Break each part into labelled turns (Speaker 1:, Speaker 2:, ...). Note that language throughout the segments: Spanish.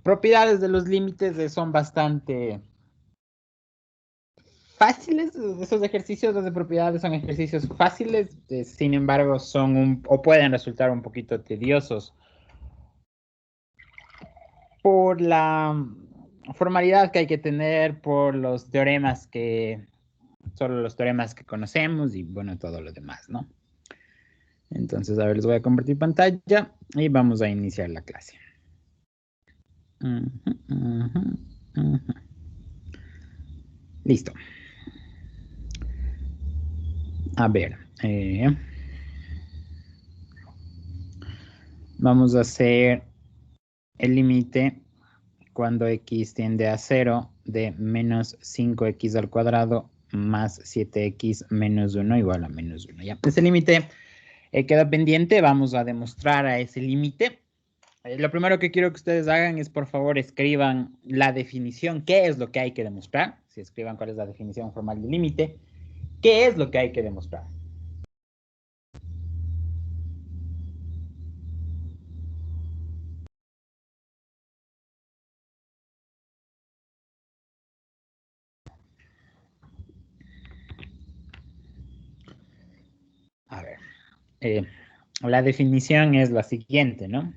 Speaker 1: propiedades de los límites son bastante fáciles. Esos ejercicios de propiedades son ejercicios fáciles, sin embargo son o pueden resultar un poquito tediosos por la formalidad que hay que tener, por los teoremas solo los teoremas que conocemos y bueno, todo lo demás, ¿no? Entonces, a ver, les voy a compartir pantalla y vamos a iniciar la clase. Listo. A ver, vamos a hacer el límite cuando x tiende a 0 de menos 5x al cuadrado más 7x menos 1 igual a menos 1. Ya, ese límite queda pendiente. Vamos a demostrar a ese límite. Lo primero que quiero que ustedes hagan es, por favor, escriban la definición. ¿Qué es lo que hay que demostrar? Si escriban cuál es la definición formal del límite. ¿Qué es lo que hay que demostrar? A ver, la definición es la siguiente, ¿no?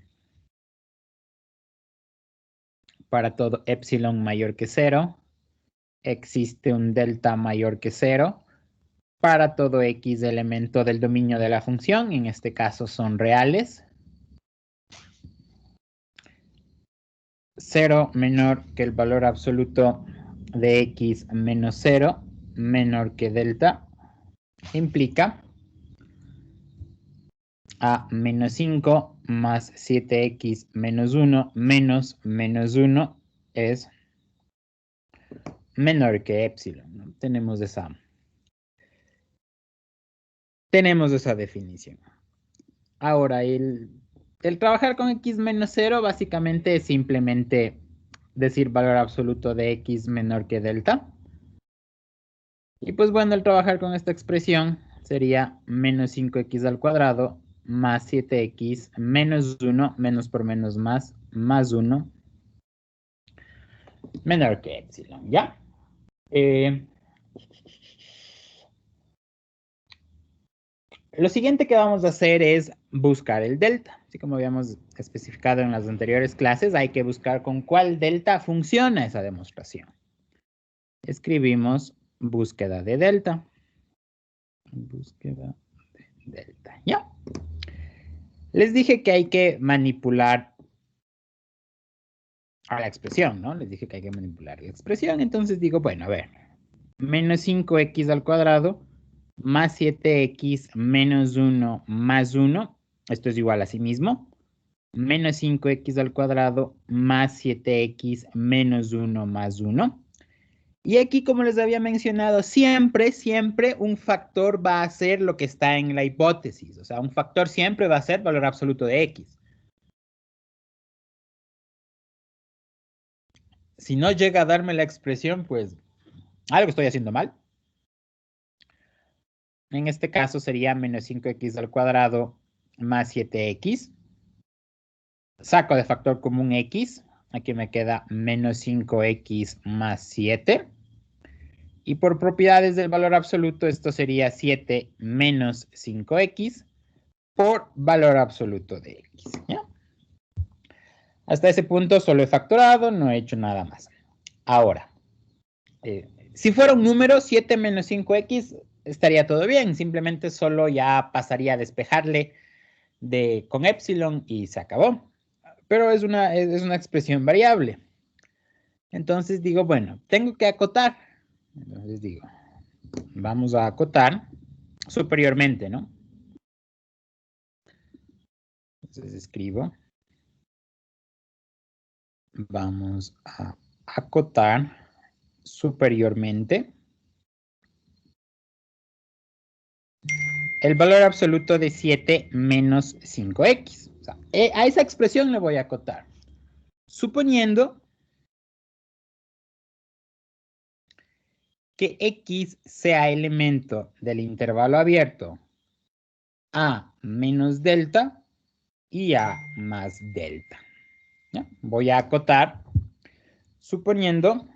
Speaker 1: Para todo epsilon mayor que 0, existe un delta mayor que 0 para todo x elemento del dominio de la función, en este caso son reales. 0 menor que el valor absoluto de x menos 0 menor que delta implica a menos 5 más 7x menos 1 menos 1 es menor que epsilon, ¿no? Tenemos esa definición. Ahora, el trabajar con x menos 0 básicamente es simplemente decir valor absoluto de x menor que delta. Y pues bueno, el trabajar con esta expresión sería menos 5x al cuadrado más 7x menos 1, menos por menos más 1, menor que epsilon, ¿ya? Lo siguiente que vamos a hacer es buscar el delta. Así como habíamos especificado en las anteriores clases, hay que buscar con cuál delta funciona esa demostración. Escribimos búsqueda de delta. Búsqueda de delta, ¿ya? Les dije que hay que manipular a la expresión, ¿no? Les dije que hay que manipular la expresión, entonces digo, bueno, a ver, menos 5x al cuadrado más 7x menos 1 más 1, esto es igual a sí mismo, menos 5x al cuadrado más 7x menos 1 más 1. Y aquí, como les había mencionado, siempre un factor va a ser lo que está en la hipótesis. O sea, un factor siempre va a ser valor absoluto de x. Si no llega a darme la expresión, pues algo estoy haciendo mal. En este caso sería menos 5x al cuadrado más 7x. Saco de factor común x. Aquí me queda menos 5x más 7. Y por propiedades del valor absoluto, esto sería 7 menos 5x por valor absoluto de x, ¿ya? Hasta ese punto solo he factorado, no he hecho nada más. Ahora, si fuera un número, 7 menos 5x, estaría todo bien. Simplemente solo ya pasaría a despejarle con epsilon y se acabó. Pero es una expresión variable. Entonces digo, bueno, tengo que acotar. Entonces digo, vamos a acotar superiormente, ¿no? Entonces escribo, vamos a acotar superiormente el valor absoluto de 7 menos 5x. O sea, a esa expresión le voy a acotar. Suponiendo que x sea elemento del intervalo abierto a menos delta y a más delta. ¿Ya? Voy a acotar suponiendo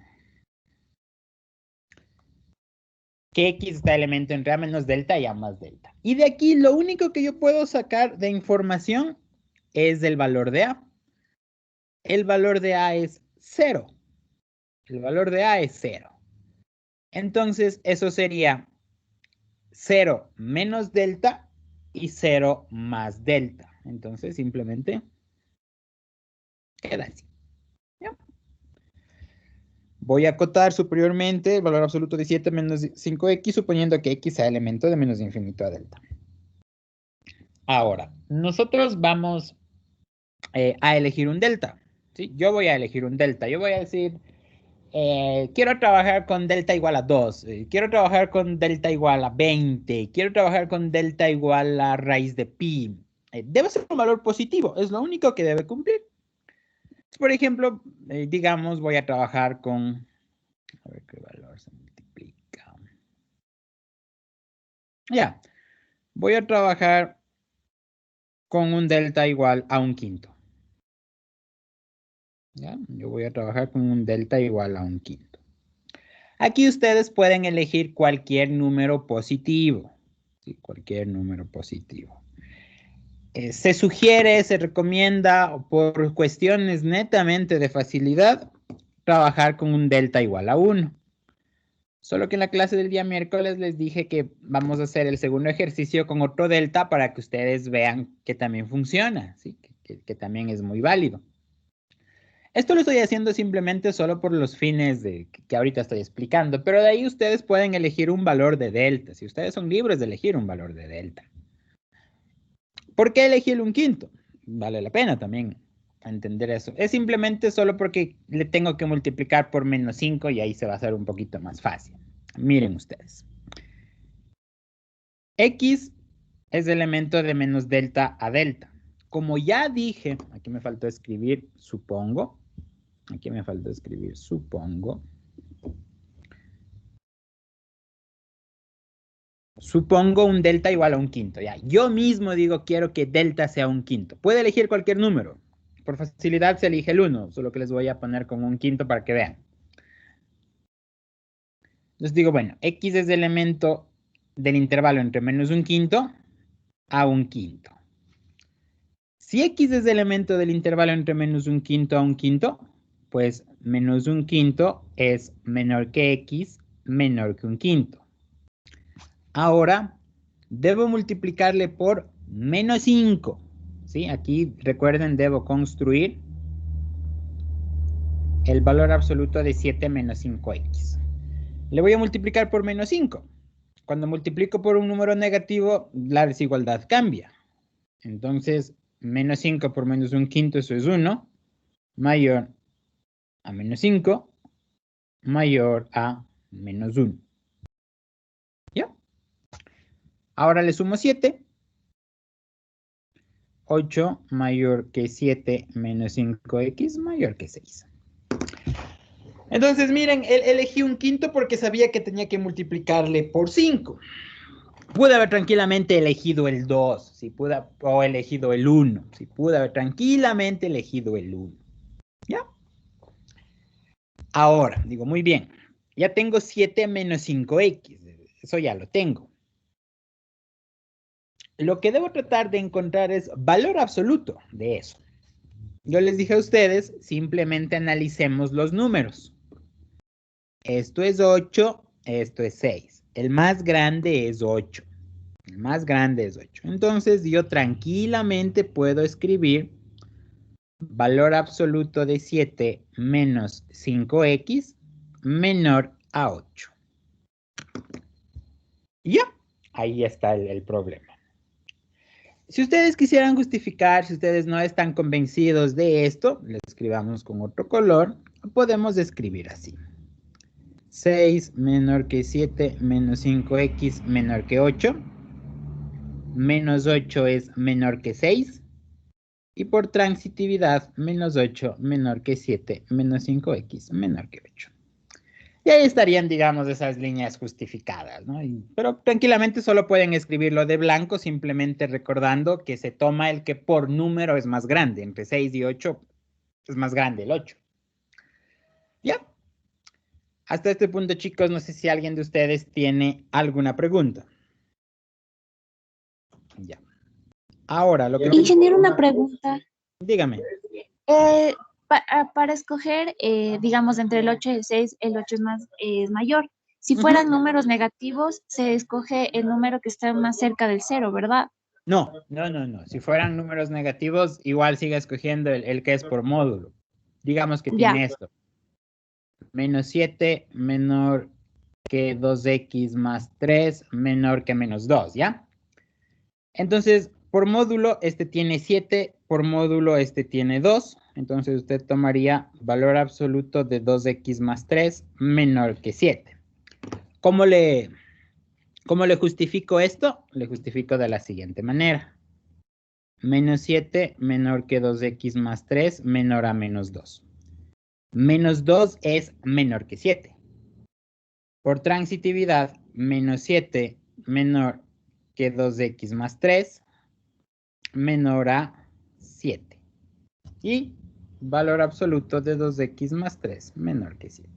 Speaker 1: que X está elemento entre A menos delta y A más delta. Y de aquí lo único que yo puedo sacar de información es el valor de A. El valor de A es 0. El valor de A es 0. Entonces, eso sería 0 menos delta y 0 más delta. Entonces, simplemente queda así. ¿Ya? Voy a acotar superiormente el valor absoluto de 7 menos 5x, suponiendo que x sea elemento de menos infinito a delta. Ahora, nosotros vamos a elegir un delta. ¿Sí? Yo voy a elegir un delta. Yo voy a decir, quiero trabajar con delta igual a 2. Quiero trabajar con delta igual a 20. Quiero trabajar con delta igual a raíz de pi. Debe ser un valor positivo. Es lo único que debe cumplir. Por ejemplo, digamos, voy a trabajar con... A ver qué valor se multiplica. Ya. Voy a trabajar con un delta igual a un quinto. ¿Ya? Yo voy a trabajar con un delta igual a un quinto. Aquí ustedes pueden elegir cualquier número positivo. ¿Sí? Cualquier número positivo. Se sugiere, se recomienda, por cuestiones netamente de facilidad, trabajar con un delta igual a 1. Solo que en la clase del día miércoles les dije que vamos a hacer el segundo ejercicio con otro delta para que ustedes vean que también funciona, ¿sí? que también es muy válido. Esto lo estoy haciendo simplemente solo por los fines que ahorita estoy explicando, pero de ahí ustedes pueden elegir un valor de delta, si ustedes son libres de elegir un valor de delta. ¿Por qué elegir un quinto? Vale la pena también entender eso. Es simplemente solo porque le tengo que multiplicar por menos 5 y ahí se va a hacer un poquito más fácil. Miren ustedes. X es elemento de menos delta a delta. Como ya dije, aquí me faltó escribir supongo. Aquí me faltó escribir supongo. Supongo un delta igual a un quinto. Ya. Yo mismo digo quiero que delta sea un quinto. Puede elegir cualquier número. Por facilidad se elige el 1, solo que les voy a poner como un quinto para que vean. Entonces digo, bueno, X es elemento del intervalo entre menos un quinto a un quinto. Si X es elemento del intervalo entre menos un quinto a un quinto, pues menos un quinto es menor que X menor que un quinto. Ahora, debo multiplicarle por menos 5. ¿Sí? Aquí, recuerden, debo construir el valor absoluto de 7 menos 5x. Le voy a multiplicar por menos 5. Cuando multiplico por un número negativo, la desigualdad cambia. Entonces, menos 5 por menos un quinto, eso es 1, mayor a menos 5, mayor a menos 1. ¿Ya? Ahora le sumo 7. 8 mayor que 7 menos 5x mayor que 6. Entonces, miren, elegí un quinto porque sabía que tenía que multiplicarle por 5. Pude haber tranquilamente elegido el 2, si pude, o elegido el 1. Si pude haber tranquilamente elegido el 1. ¿Ya? Ahora, digo, muy bien. Ya tengo 7 menos 5x. Eso ya lo tengo. Lo que debo tratar de encontrar es valor absoluto de eso. Yo les dije a ustedes, simplemente analicemos los números. Esto es 8, esto es 6. El más grande es 8. El más grande es 8. Entonces yo tranquilamente puedo escribir valor absoluto de 7 menos 5x menor a 8. Ya, ahí está el problema. Si ustedes quisieran justificar, si ustedes no están convencidos de esto, le escribamos con otro color, podemos escribir así. 6 menor que 7 menos 5x menor que 8. Menos 8 es menor que 6. Y por transitividad, menos 8 menor que 7 menos 5x menor que 8. Y ahí estarían, digamos, esas líneas justificadas, ¿no? Pero tranquilamente solo pueden escribirlo de blanco, simplemente recordando que se toma el que por número es más grande. Entre 6 y 8 Es más grande el 8. ¿Ya? Hasta este punto, chicos, no sé si alguien de ustedes tiene alguna pregunta. Ya. Ahora, lo que...
Speaker 2: Ingeniero, una pregunta.
Speaker 1: Dígame.
Speaker 2: Para escoger, digamos, entre el 8 y el 6, el 8 es mayor. Si fueran números negativos, se escoge el número que está más cerca del 0, ¿verdad?
Speaker 1: No. Si fueran números negativos, igual sigue escogiendo el que es por módulo. Digamos que tiene esto. Menos 7 menor que 2x más 3 menor que menos 2, ¿ya? Entonces, por módulo, este tiene 7, por módulo, este tiene 2. Entonces, usted tomaría valor absoluto de 2x más 3 menor que 7. ¿Cómo le justifico esto? Le justifico de la siguiente manera. Menos 7 menor que 2x más 3 menor a menos 2. Menos 2 es menor que 7. Por transitividad, menos 7 menor que 2x más 3 menor a 7. Y valor absoluto de 2x más 3 menor que 7.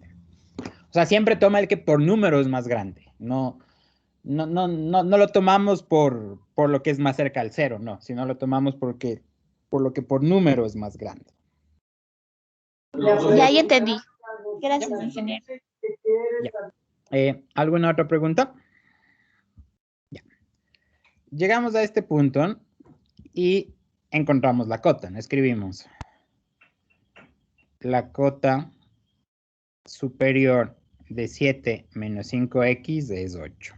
Speaker 1: O sea, siempre toma el que por número es más grande. No lo tomamos por lo que es más cerca al 0, no. Sino lo tomamos por lo que por número es más grande.
Speaker 2: Ya entendí. Gracias, ingeniero.
Speaker 1: Ya. ¿Alguna otra pregunta? Ya. Llegamos a este punto y encontramos la cota. Escribimos la cota superior de 7 menos 5x es 8.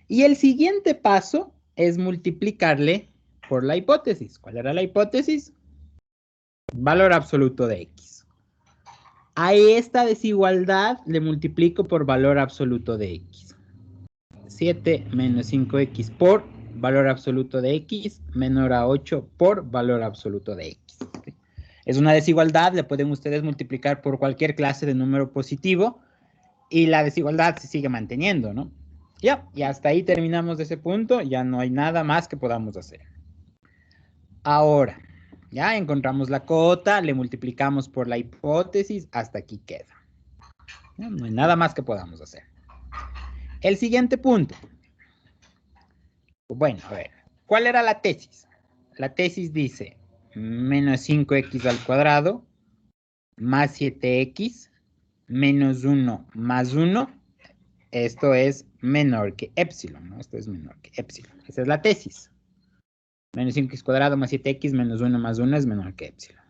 Speaker 1: Y el siguiente paso es multiplicarle por la hipótesis. ¿Cuál era la hipótesis? Valor absoluto de x. A esta desigualdad le multiplico por valor absoluto de x. 7 menos 5x por valor absoluto de x menor a 8 por valor absoluto de x. Es una desigualdad, le pueden ustedes multiplicar por cualquier clase de número positivo y la desigualdad se sigue manteniendo, ¿no? Ya, y hasta ahí terminamos de ese punto, ya no hay nada más que podamos hacer. Ahora, ya encontramos la cota, le multiplicamos por la hipótesis, hasta aquí queda. ¿Ya? No hay nada más que podamos hacer. El siguiente punto. Bueno, a ver, ¿cuál era la tesis? La tesis dice menos 5x al cuadrado más 7x menos 1 más 1. Esto es menor que epsilon, ¿no? Esto es menor que epsilon. Esa es la tesis. Menos 5x cuadrado más 7x menos 1 más 1 es menor que epsilon.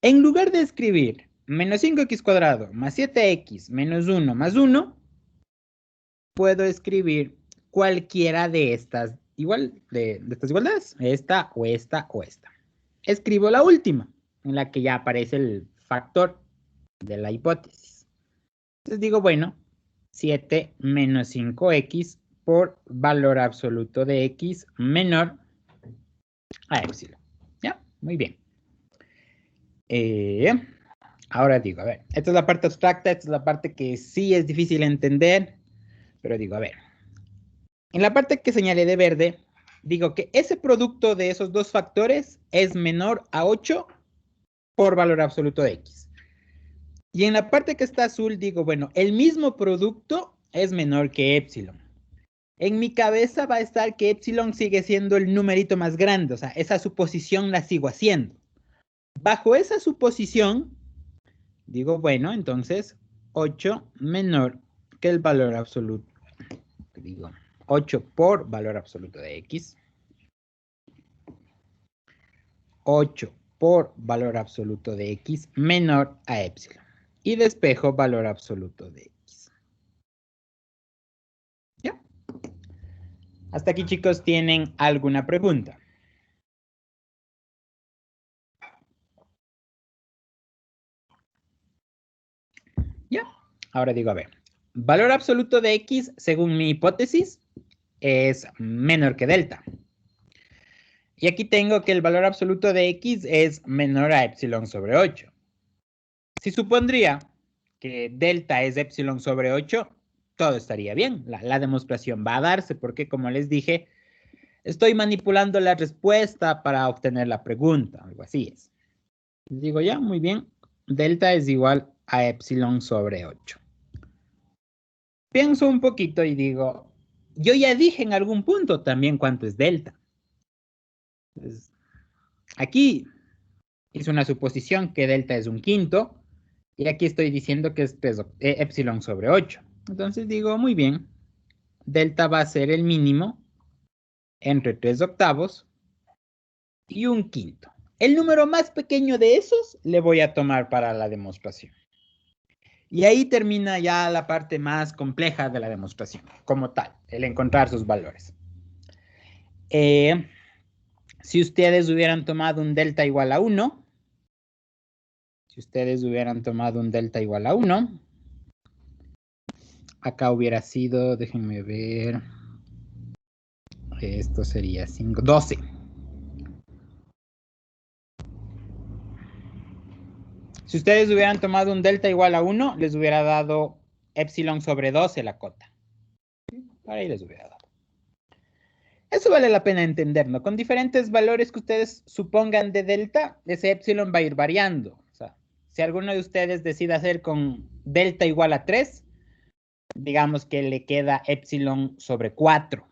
Speaker 1: En lugar de escribir menos 5x cuadrado más 7x menos 1 más 1, puedo escribir cualquiera de estas estas igualdades. Esta o esta o esta. Escribo la última, en la que ya aparece el factor de la hipótesis. Entonces digo, bueno, 7 menos 5x por valor absoluto de x menor a epsilon. ¿Ya? Muy bien. Ahora digo, a ver, esta es la parte abstracta, esta es la parte que sí es difícil entender, pero digo, a ver, en la parte que señalé de verde, digo que ese producto de esos dos factores es menor a 8 por valor absoluto de x. Y en la parte que está azul digo, bueno, el mismo producto es menor que epsilon. En mi cabeza va a estar que epsilon sigue siendo el numerito más grande, o sea, esa suposición la sigo haciendo. Bajo esa suposición, digo, bueno, entonces 8 menor que el valor absoluto. Digo, 8 por valor absoluto de x. 8 por valor absoluto de x menor a epsilon. Y despejo valor absoluto de x. ¿Ya? Hasta aquí, chicos, ¿tienen alguna pregunta? ¿Ya? Ahora digo, a ver, valor absoluto de x, según mi hipótesis, es menor que delta. Y aquí tengo que el valor absoluto de x es menor a epsilon sobre 8. Si supondría que delta es epsilon sobre 8, todo estaría bien. La demostración va a darse porque, como les dije, estoy manipulando la respuesta para obtener la pregunta. Algo así es. Digo ya, muy bien. Delta es igual a epsilon sobre 8. Pienso un poquito y digo, yo ya dije en algún punto también cuánto es delta. Entonces, aquí hice una suposición que delta es un quinto y aquí estoy diciendo que es epsilon sobre 8. Entonces digo, muy bien, delta va a ser el mínimo entre 3 octavos y un quinto. El número más pequeño de esos le voy a tomar para la demostración. Y ahí termina ya la parte más compleja de la demostración, como tal, el encontrar sus valores. Si ustedes hubieran tomado un delta igual a 1, acá hubiera sido, déjenme ver, esto sería 5, 12. Si ustedes hubieran tomado un delta igual a 1, les hubiera dado epsilon sobre 12 la cota. Para ahí les hubiera dado. Eso vale la pena entender, ¿no? Con diferentes valores que ustedes supongan de delta, ese epsilon va a ir variando. O sea, si alguno de ustedes decide hacer con delta igual a 3, digamos que le queda epsilon sobre 4.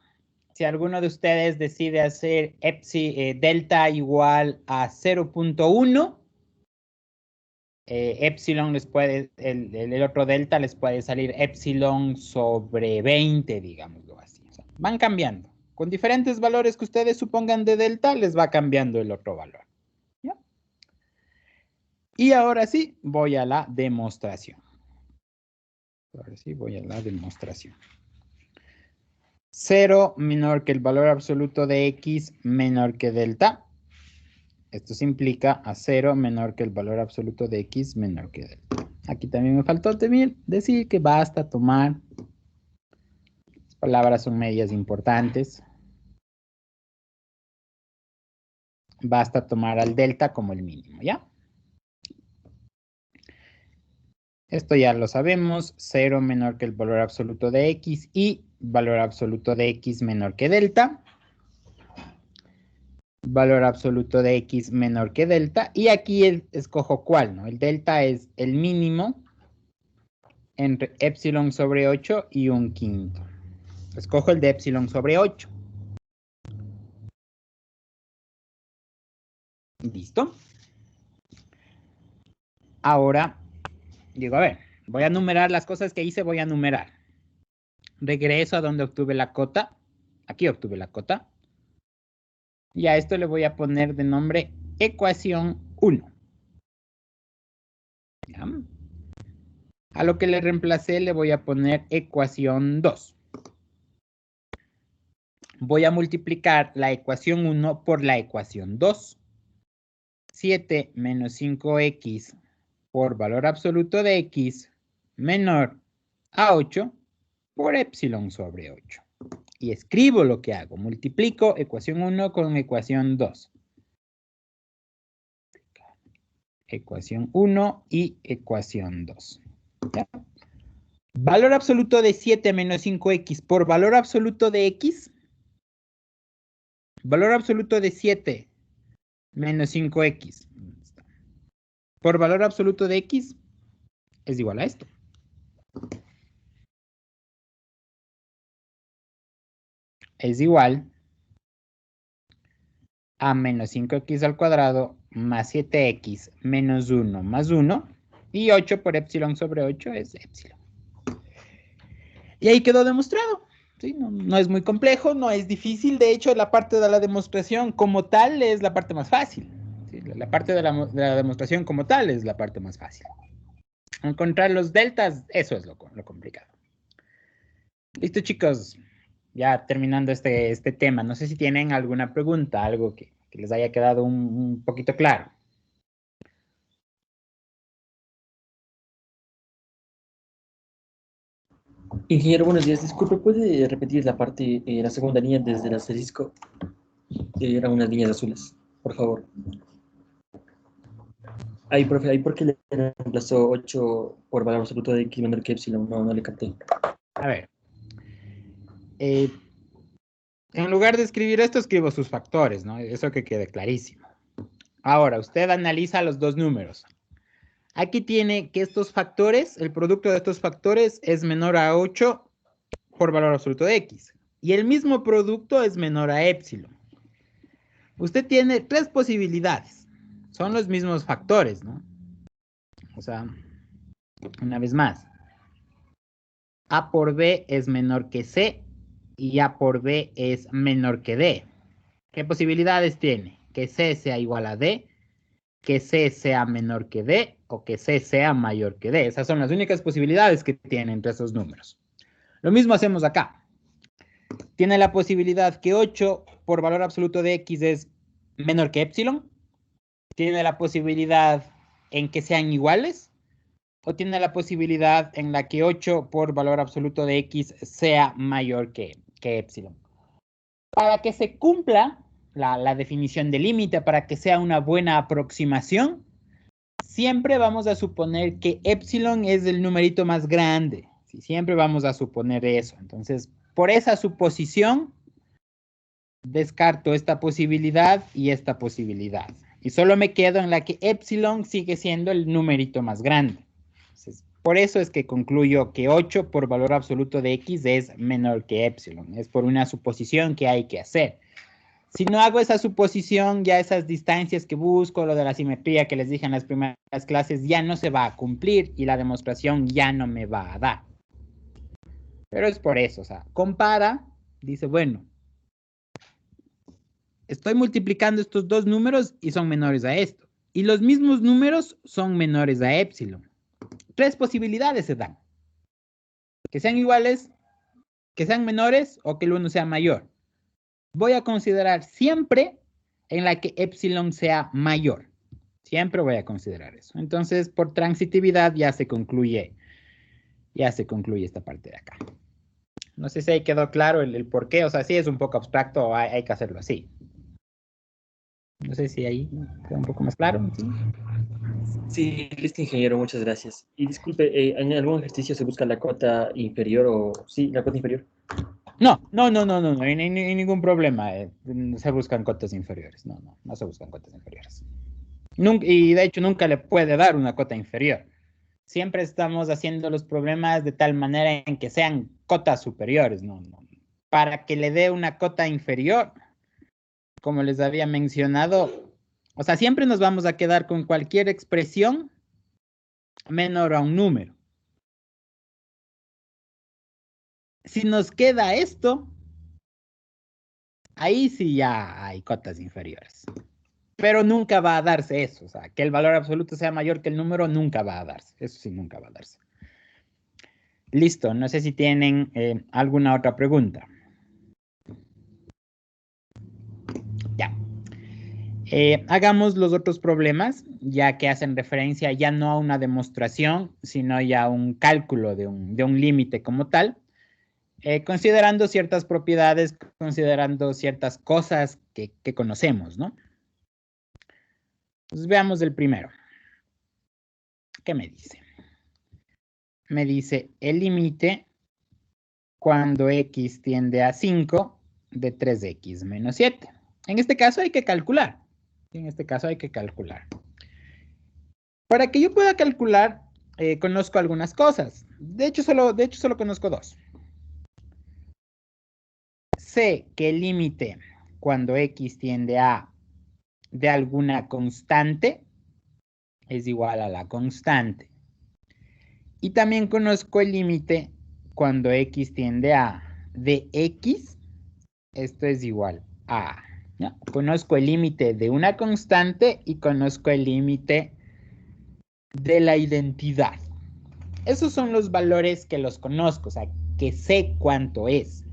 Speaker 1: Si alguno de ustedes decide hacer delta igual a 0.1, epsilon les puede, el otro delta les puede salir epsilon sobre 20, digámoslo así. O sea, van cambiando. Con diferentes valores que ustedes supongan de delta, les va cambiando el otro valor. ¿Ya? Y ahora sí, voy a la demostración. Ahora sí, voy a la demostración. 0 menor que el valor absoluto de x menor que delta. Esto se implica a 0 menor que el valor absoluto de x menor que delta. Aquí también me faltó decir que basta tomar, las palabras son medias importantes, basta tomar al delta como el mínimo, ¿ya? Esto ya lo sabemos, 0 menor que el valor absoluto de x y valor absoluto de x menor que delta. Valor absoluto de x menor que delta. Y aquí escojo cuál, ¿no? El delta es el mínimo entre epsilon sobre 8 y un quinto. Escojo el de epsilon sobre 8. ¿Listo? Ahora, digo, a ver, voy a numerar las cosas que hice, voy a numerar. Regreso a donde obtuve la cota. Aquí obtuve la cota. Y a esto le voy a poner de nombre ecuación 1. ¿Ya? A lo que le reemplacé le voy a poner ecuación 2. Voy a multiplicar la ecuación 1 por la ecuación 2. 7 menos 5x por valor absoluto de x menor a 8 por epsilon sobre 8. Y escribo lo que hago. Multiplico ecuación 1 con ecuación 2. Ecuación 1 y ecuación 2. ¿Ya? Valor absoluto de 7 menos 5x por valor absoluto de x. Valor absoluto de 7 menos 5x por valor absoluto de x es igual a esto. Es igual a menos 5x al cuadrado más 7x menos 1 más 1 y 8 por epsilon sobre 8 es epsilon. Y ahí quedó demostrado. ¿Sí? No es muy complejo, no es difícil. De hecho, la parte de la demostración como tal es la parte más fácil. ¿Sí? La parte de la demostración como tal es la parte más fácil. Encontrar los deltas, eso es lo complicado. Listo, chicos. Ya terminando este tema. No sé si tienen alguna pregunta, algo que les haya quedado un poquito claro.
Speaker 3: Ingeniero, buenos días. Disculpe, ¿puede repetir la parte, la segunda línea desde el asterisco? Eran unas líneas azules, por favor. Ahí, profe, ahí porque le reemplazó 8 por valor absoluto de x menor que epsilon. No le capté.
Speaker 1: A ver. En lugar de escribir esto, escribo sus factores, ¿no? Eso que quede clarísimo. Ahora, usted analiza los dos números. Aquí tiene que estos factores, el producto de estos factores es menor a 8 por valor absoluto de X. Y el mismo producto es menor a epsilon. Usted tiene tres posibilidades. Son los mismos factores, ¿no? O sea, una vez más. A por B es menor que C y A por B es menor que D. ¿Qué posibilidades tiene? Que C sea igual a D, que C sea menor que D o que C sea mayor que D. Esas son las únicas posibilidades que tiene entre esos números. Lo mismo hacemos acá. Tiene la posibilidad que 8 por valor absoluto de X es menor que epsilon. Tiene la posibilidad en que sean iguales. O tiene la posibilidad en la que 8 por valor absoluto de X sea mayor que epsilon. Para que se cumpla la definición de límite, para que sea una buena aproximación, siempre vamos a suponer que epsilon es el numerito más grande. ¿Sí? Siempre vamos a suponer eso. Entonces, por esa suposición, descarto esta posibilidad y esta posibilidad. Y solo me quedo en la que epsilon sigue siendo el numerito más grande. Entonces, por eso es que concluyo que 8 por valor absoluto de X es menor que epsilon. Es por una suposición que hay que hacer. Si no hago esa suposición, ya esas distancias que busco, lo de la simetría que les dije en las primeras clases, ya no se va a cumplir y la demostración ya no me va a dar. Pero es por eso, o sea, compara, dice, bueno, estoy multiplicando estos dos números y son menores a esto. Y los mismos números son menores a epsilon. Tres posibilidades se dan. Que sean iguales, que sean menores o que el uno sea mayor. Voy a considerar siempre en la que epsilon sea mayor. Siempre voy a considerar eso. Entonces, por transitividad ya se concluye esta parte de acá. No sé si ahí quedó claro el por qué. O sea, sí es un poco abstracto, hay que hacerlo así. No sé si ahí queda un poco más claro. ¿Sí?
Speaker 3: Sí, listo, ingeniero, muchas gracias. Y disculpe, ¿en algún ejercicio se busca la cota inferior o sí, la cota inferior?
Speaker 1: No, hay ningún problema. Se buscan cotas inferiores. No se buscan cotas inferiores. Y de hecho nunca le puede dar una cota inferior. Siempre estamos haciendo los problemas de tal manera en que sean cotas superiores. Para que le dé una cota inferior, como les había mencionado, o sea, siempre nos vamos a quedar con cualquier expresión menor a un número. Si nos queda esto, ahí sí ya hay cotas inferiores. Pero nunca va a darse eso. O sea, que el valor absoluto sea mayor que el número, nunca va a darse. Eso sí, nunca va a darse. Listo. No sé si tienen alguna otra pregunta. Ya. Hagamos los otros problemas, ya que hacen referencia ya no a una demostración, sino ya a un cálculo de un límite como tal. Considerando ciertas propiedades, considerando ciertas cosas que conocemos, ¿no? Entonces veamos el primero. ¿Qué me dice? Me dice el límite cuando x tiende a 5 de 3x menos 7. En este caso hay que calcular. Para que yo pueda calcular, conozco algunas cosas. De hecho, solo conozco dos. Sé que el límite cuando x tiende a de alguna constante es igual a la constante. Y también conozco el límite cuando x tiende a de x, esto es igual a, ¿no? Conozco el límite de una constante y conozco el límite de la identidad. Esos son los valores que los conozco, o sea, que sé cuánto es.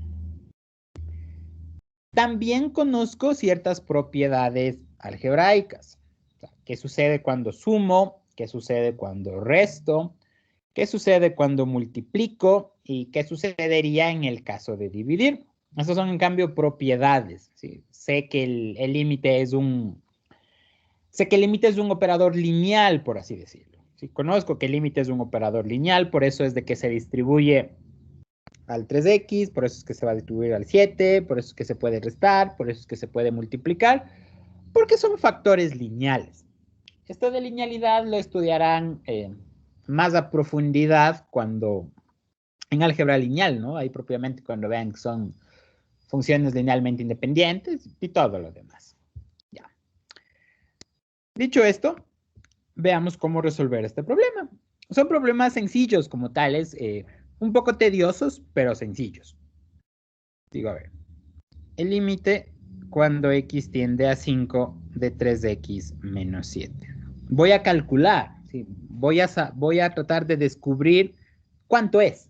Speaker 1: También conozco ciertas propiedades algebraicas. O sea, ¿qué sucede cuando sumo? ¿Qué sucede cuando resto? ¿Qué sucede cuando multiplico? ¿Y qué sucedería en el caso de dividir? Esas son, en cambio, propiedades. ¿Sí? Sé que el límite es un operador lineal, por así decirlo. ¿Sí? Conozco que el límite es un operador lineal, por eso es de que se distribuye al 3x, por eso es que se va a distribuir al 7, por eso es que se puede restar, por eso es que se puede multiplicar. Porque son factores lineales. Esto de linealidad lo estudiarán más a profundidad cuando en álgebra lineal, ¿no? Ahí propiamente cuando vean que son funciones linealmente independientes y todo lo demás. Ya. Dicho esto, veamos cómo resolver este problema. Son problemas sencillos como tales, un poco tediosos, pero sencillos. Digo, a ver, el límite cuando x tiende a 5 de 3x menos 7. Voy a calcular, ¿sí? Voy a tratar de descubrir cuánto es.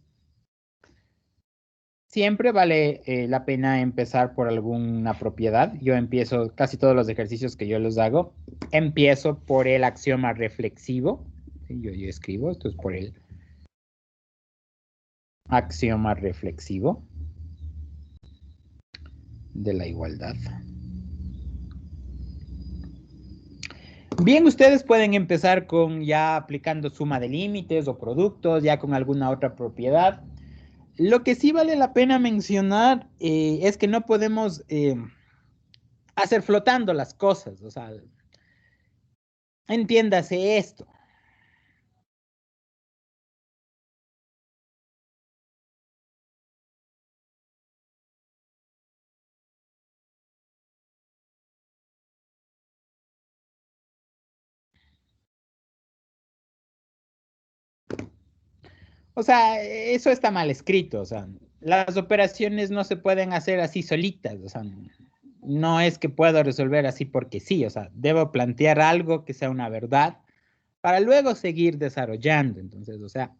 Speaker 1: Siempre vale la pena empezar por alguna propiedad. Yo empiezo, casi todos los ejercicios que yo los hago, empiezo por el axioma reflexivo. ¿Sí? Yo escribo, esto es por el axioma reflexivo de la igualdad. Bien, ustedes pueden empezar con ya aplicando suma de límites o productos, ya con alguna otra propiedad. Lo que sí vale la pena mencionar es que no podemos hacer flotando las cosas, o sea, entiéndase esto. O sea, eso está mal escrito, o sea, las operaciones no se pueden hacer así solitas, o sea, no es que puedo resolver así porque sí, o sea, debo plantear algo que sea una verdad para luego seguir desarrollando, entonces, o sea,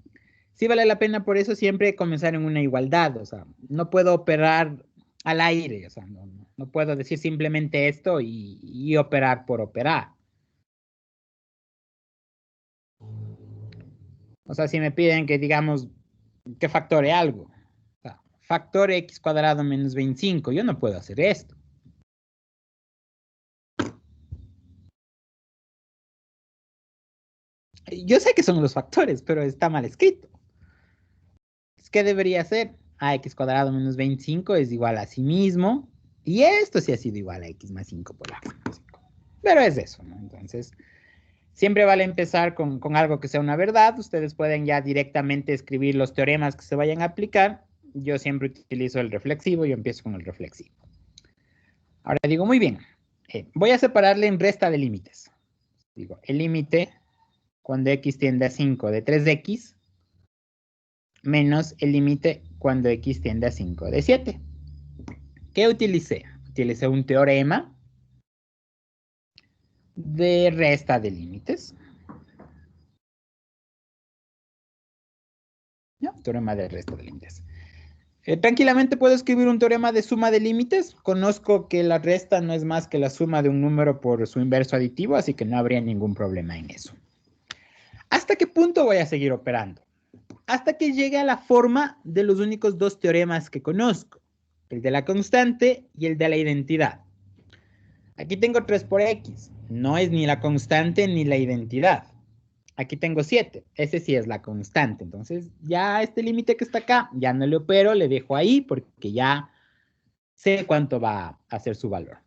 Speaker 1: sí vale la pena por eso siempre comenzar en una igualdad, o sea, no puedo operar al aire, o sea, no puedo decir simplemente esto y operar por operar. O sea, si me piden que digamos que factore algo, o sea, factor x cuadrado menos 25, yo no puedo hacer esto. Yo sé que son los factores, pero está mal escrito. ¿Qué debería ser? Ax cuadrado menos 25 es igual a sí mismo. Y esto sí ha sido igual a x más 5 por x más 5. Pero es eso, ¿no? Entonces, siempre vale empezar con algo que sea una verdad. Ustedes pueden ya directamente escribir los teoremas que se vayan a aplicar. Yo siempre utilizo el reflexivo. Yo empiezo con el reflexivo. Ahora digo, muy bien. Voy a separarle en resta de límites. Digo, el límite cuando x tiende a 5 de 3x menos el límite cuando x tiende a 5 de 7. ¿Qué utilicé? Utilicé un teorema de resta de límites. ¿No? Teorema de resta de límites. Tranquilamente puedo escribir un teorema de suma de límites. Conozco que la resta no es más que la suma de un número por su inverso aditivo, así que no habría ningún problema en eso. ¿Hasta qué punto voy a seguir operando? Hasta que llegue a la forma de los únicos dos teoremas que conozco, el de la constante y el de la identidad. Aquí tengo 3 por x, no es ni la constante ni la identidad. Aquí tengo 7, ese sí es la constante, entonces ya este límite que está acá, ya no le opero, le dejo ahí porque ya sé cuánto va a ser su valor.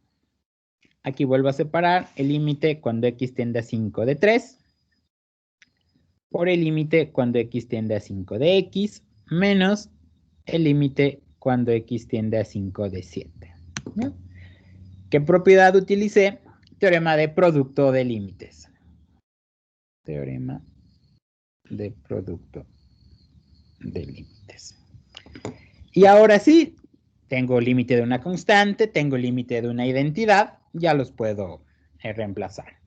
Speaker 1: Aquí vuelvo a separar el límite cuando x tiende a 5 de 3 por el límite cuando x tiende a 5 de x menos el límite cuando x tiende a 5 de 7. ¿No? ¿Qué propiedad utilicé? Teorema de producto de límites. Teorema de producto de límites. Y ahora sí, tengo límite de una constante, tengo límite de una identidad, ya los puedo reemplazar.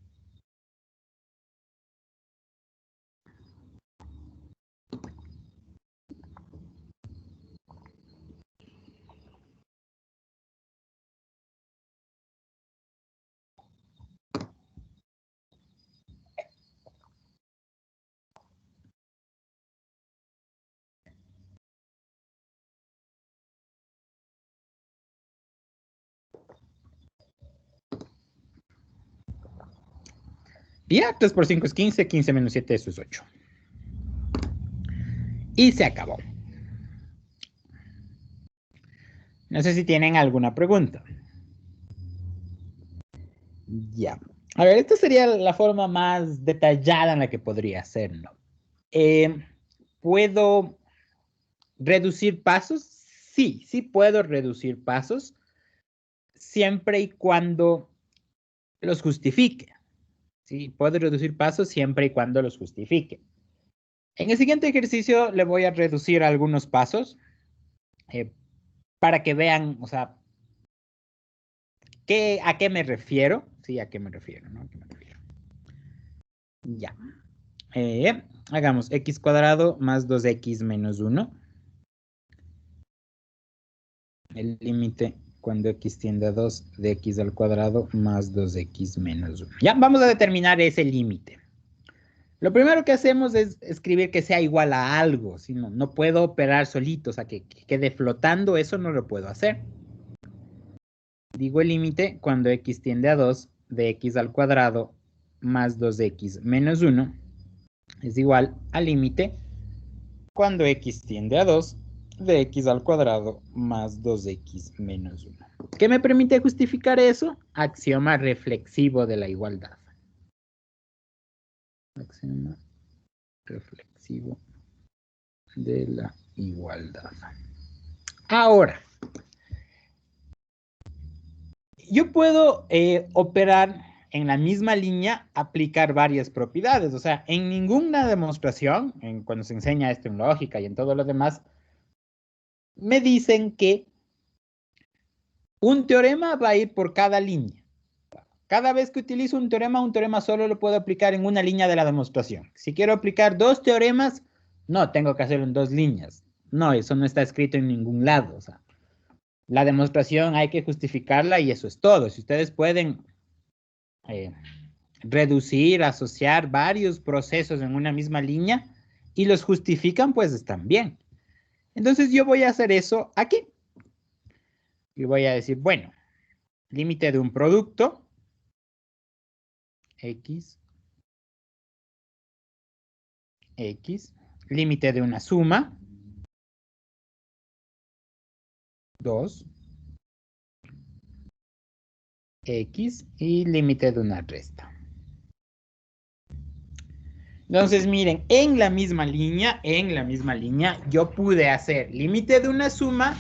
Speaker 1: Ya, 3 por 5 es 15, 15 menos 7 eso es 8. Y se acabó. No sé si tienen alguna pregunta. Ya. A ver, esta sería la forma más detallada en la que podría hacerlo. ¿Puedo reducir pasos? Sí, sí puedo reducir pasos, siempre y cuando los justifique. Sí, puedo reducir pasos siempre y cuando los justifique. En el siguiente ejercicio le voy a reducir algunos pasos para que vean, o sea, ¿a qué me refiero? Sí, ¿a qué me refiero? ¿No? ¿A qué me refiero? Ya. Hagamos x cuadrado más 2x menos 1. El límite cuando x tiende a 2 de x al cuadrado más 2x menos 1. Ya, vamos a determinar ese límite. Lo primero que hacemos es escribir que sea igual a algo. Si no, no puedo operar solito, o sea, que quede flotando, eso no lo puedo hacer. Digo el límite cuando x tiende a 2 de x al cuadrado más 2x menos 1 es igual al límite cuando x tiende a 2 de x al cuadrado más 2x menos 1. ¿Qué me permite justificar eso? Axioma reflexivo de la igualdad. Axioma reflexivo de la igualdad. Ahora, yo puedo operar en la misma línea, aplicar varias propiedades. O sea, en ninguna demostración, cuando se enseña esto en lógica y en todo lo demás, me dicen que un teorema va a ir por cada línea. Cada vez que utilizo un teorema solo lo puedo aplicar en una línea de la demostración. Si quiero aplicar dos teoremas, no, tengo que hacerlo en dos líneas. No, eso no está escrito en ningún lado. O sea, la demostración hay que justificarla y eso es todo. Si ustedes pueden reducir, asociar varios procesos en una misma línea y los justifican, pues están bien. Entonces yo voy a hacer eso aquí. Y voy a decir, bueno, límite de un producto, x, límite de una suma, 2, x, y límite de una resta. Entonces, miren, en la misma línea, yo pude hacer límite de una suma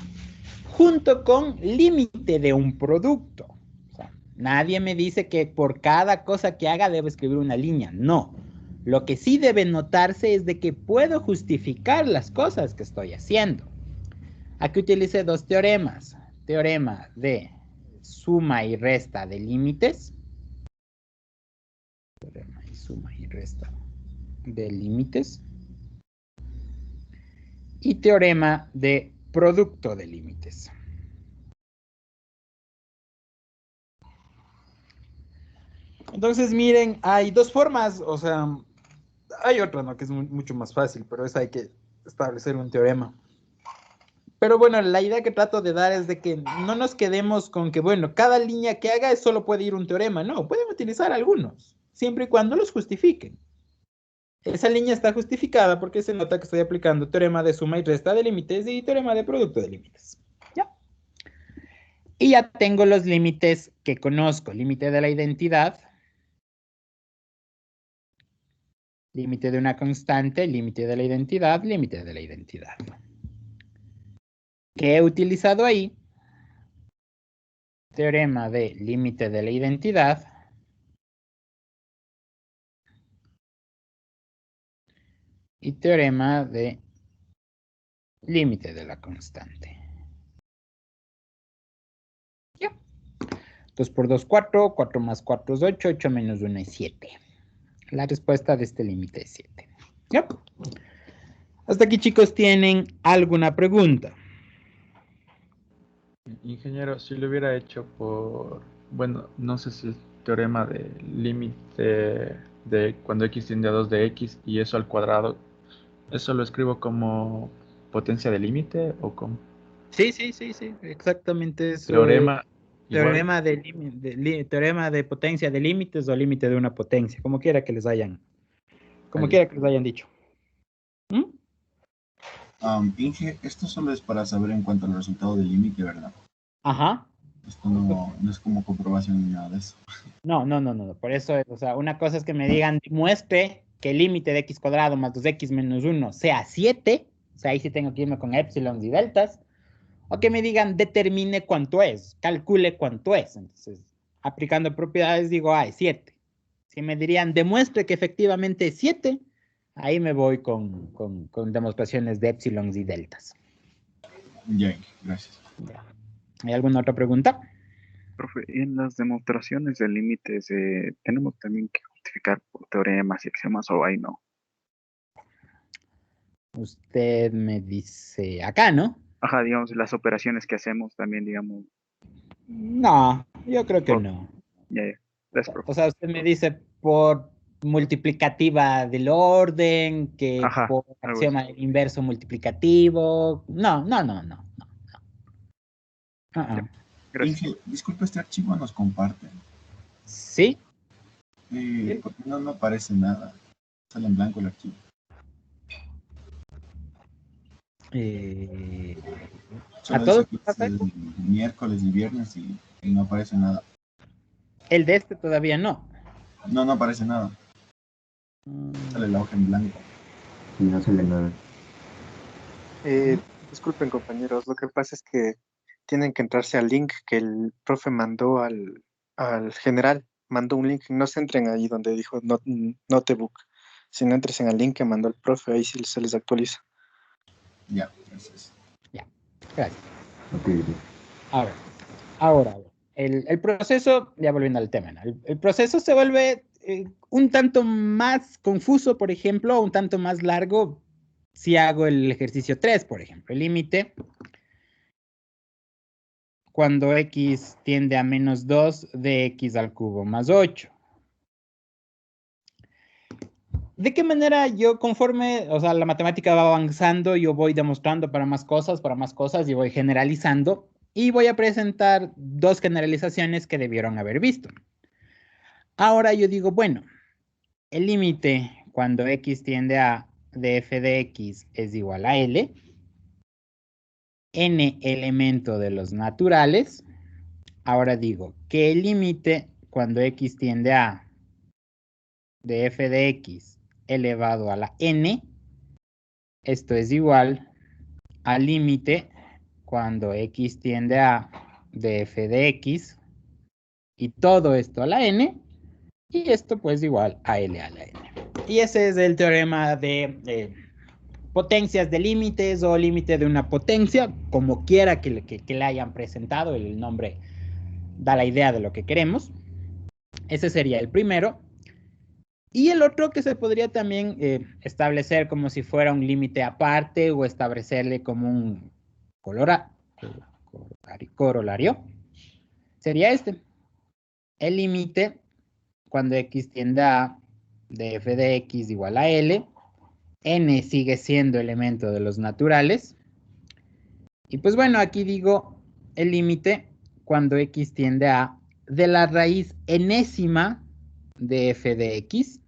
Speaker 1: junto con límite de un producto. O sea, nadie me dice que por cada cosa que haga debo escribir una línea. No. Lo que sí debe notarse es de que puedo justificar las cosas que estoy haciendo. Aquí utilicé dos teoremas. Teorema de suma y resta de límites. Teorema de suma y resta de límites. Y teorema de producto de límites. Entonces, miren, hay dos formas, o sea, hay otra, ¿no? Que es mucho más fácil, pero esa hay que establecer un teorema. Pero bueno, la idea que trato de dar es de que no nos quedemos con que, bueno, cada línea que haga solo puede ir un teorema. No, pueden utilizar algunos, siempre y cuando los justifiquen. Esa línea está justificada porque se nota que estoy aplicando teorema de suma y resta de límites y teorema de producto de límites. ¿Ya? Y ya tengo los límites que conozco. Límite de la identidad. Límite de una constante, límite de la identidad, límite de la identidad. ¿Qué he utilizado ahí? Teorema de límite de la identidad. Y teorema de límite de la constante. Ya. 2 por 2, 4. 4 más 4 es 8. 8 menos 1 es 7. La respuesta de este límite es 7. ¿Ya? Hasta aquí, chicos, ¿tienen alguna pregunta?
Speaker 4: Ingeniero, si lo hubiera hecho por, bueno, no sé si el teorema de límite de cuando x tiende a 2 de x y eso al cuadrado, ¿eso lo escribo como potencia de límite o como
Speaker 1: Sí, exactamente eso.
Speaker 4: teorema igual?
Speaker 1: Teorema de potencia de límites o límite de una potencia, como quiera que les hayan dicho. ¿Mm?
Speaker 5: Inge, esto solo es para saber en cuanto al resultado del límite, ¿verdad?
Speaker 1: Ajá.
Speaker 5: Esto no es como comprobación ni nada de eso.
Speaker 1: No. Por eso, o sea, una cosa es que me digan, demuestre que el límite de x cuadrado más 2x menos 1 sea 7. O sea, ahí sí tengo que irme con épsilon y deltas. O que me digan, determine cuánto es, calcule cuánto es. Entonces, aplicando propiedades, digo, es 7. Si me dirían, demuestre que efectivamente es 7, ahí me voy con demostraciones de épsilon y deltas.
Speaker 5: Ya, gracias.
Speaker 1: ¿Hay alguna otra pregunta?
Speaker 6: Profe, en las demostraciones de límites tenemos también que justificar por teoremas y axiomas o ahí no.
Speaker 1: Usted me dice acá, ¿no?
Speaker 6: Ajá, digamos, las operaciones que hacemos también, digamos,
Speaker 1: No, yo creo que
Speaker 6: por,
Speaker 1: no.
Speaker 6: ya, gracias, profe.
Speaker 1: O sea, usted me dice por multiplicativa del orden, que
Speaker 6: Ajá,
Speaker 1: por
Speaker 6: algo así.
Speaker 1: axioma del inverso multiplicativo. No.
Speaker 6: Ya,
Speaker 1: Uh-uh.
Speaker 6: gracias.
Speaker 5: Inge, disculpe, este archivo nos comparte.
Speaker 1: Sí.
Speaker 5: Porque no aparece nada. Sale en blanco el archivo.
Speaker 1: ¿A
Speaker 5: Solo
Speaker 1: todos
Speaker 5: dice que es
Speaker 1: pasa eso?
Speaker 5: miércoles y viernes y no aparece nada.
Speaker 1: El de este todavía no.
Speaker 5: No aparece nada. Sale la hoja en blanco.
Speaker 7: Y no sale nada.
Speaker 8: Disculpen, compañeros, lo que pasa es que tienen que entrarse al link que el profe mandó al general. Mandó un link, no se entren ahí donde dijo notebook, sino entren al link que mandó el profe, ahí sí se les actualiza.
Speaker 5: Ya, gracias.
Speaker 1: Ya, gracias.
Speaker 7: Ok.
Speaker 1: Ahora, el proceso, ya volviendo al tema, ¿no? El proceso se vuelve un tanto más confuso, por ejemplo, un tanto más largo si hago el ejercicio 3, por ejemplo. El límite cuando x tiende a menos 2 de x al cubo más 8. ¿De qué manera yo conforme, o sea, la matemática va avanzando, yo voy demostrando para más cosas, y voy generalizando, y voy a presentar dos generalizaciones que debieron haber visto. Ahora yo digo, bueno, el límite cuando x tiende a df de x es igual a L, n elemento de los naturales. Ahora digo que el límite cuando x tiende a df de x elevado a la n, esto es igual al límite cuando x tiende a df de x y todo esto a la n, y esto pues igual a L a la n. Y ese es el teorema de potencias de límites o límite de una potencia, como quiera que le hayan presentado, el nombre da la idea de lo que queremos. Ese sería el primero. Y el otro que se podría también establecer como si fuera un límite aparte o establecerle como un corolario, sería este. El límite cuando x tiende a df de x igual a L, n sigue siendo elemento de los naturales. Y pues bueno, aquí digo el límite cuando x tiende a de la raíz enésima de f de x.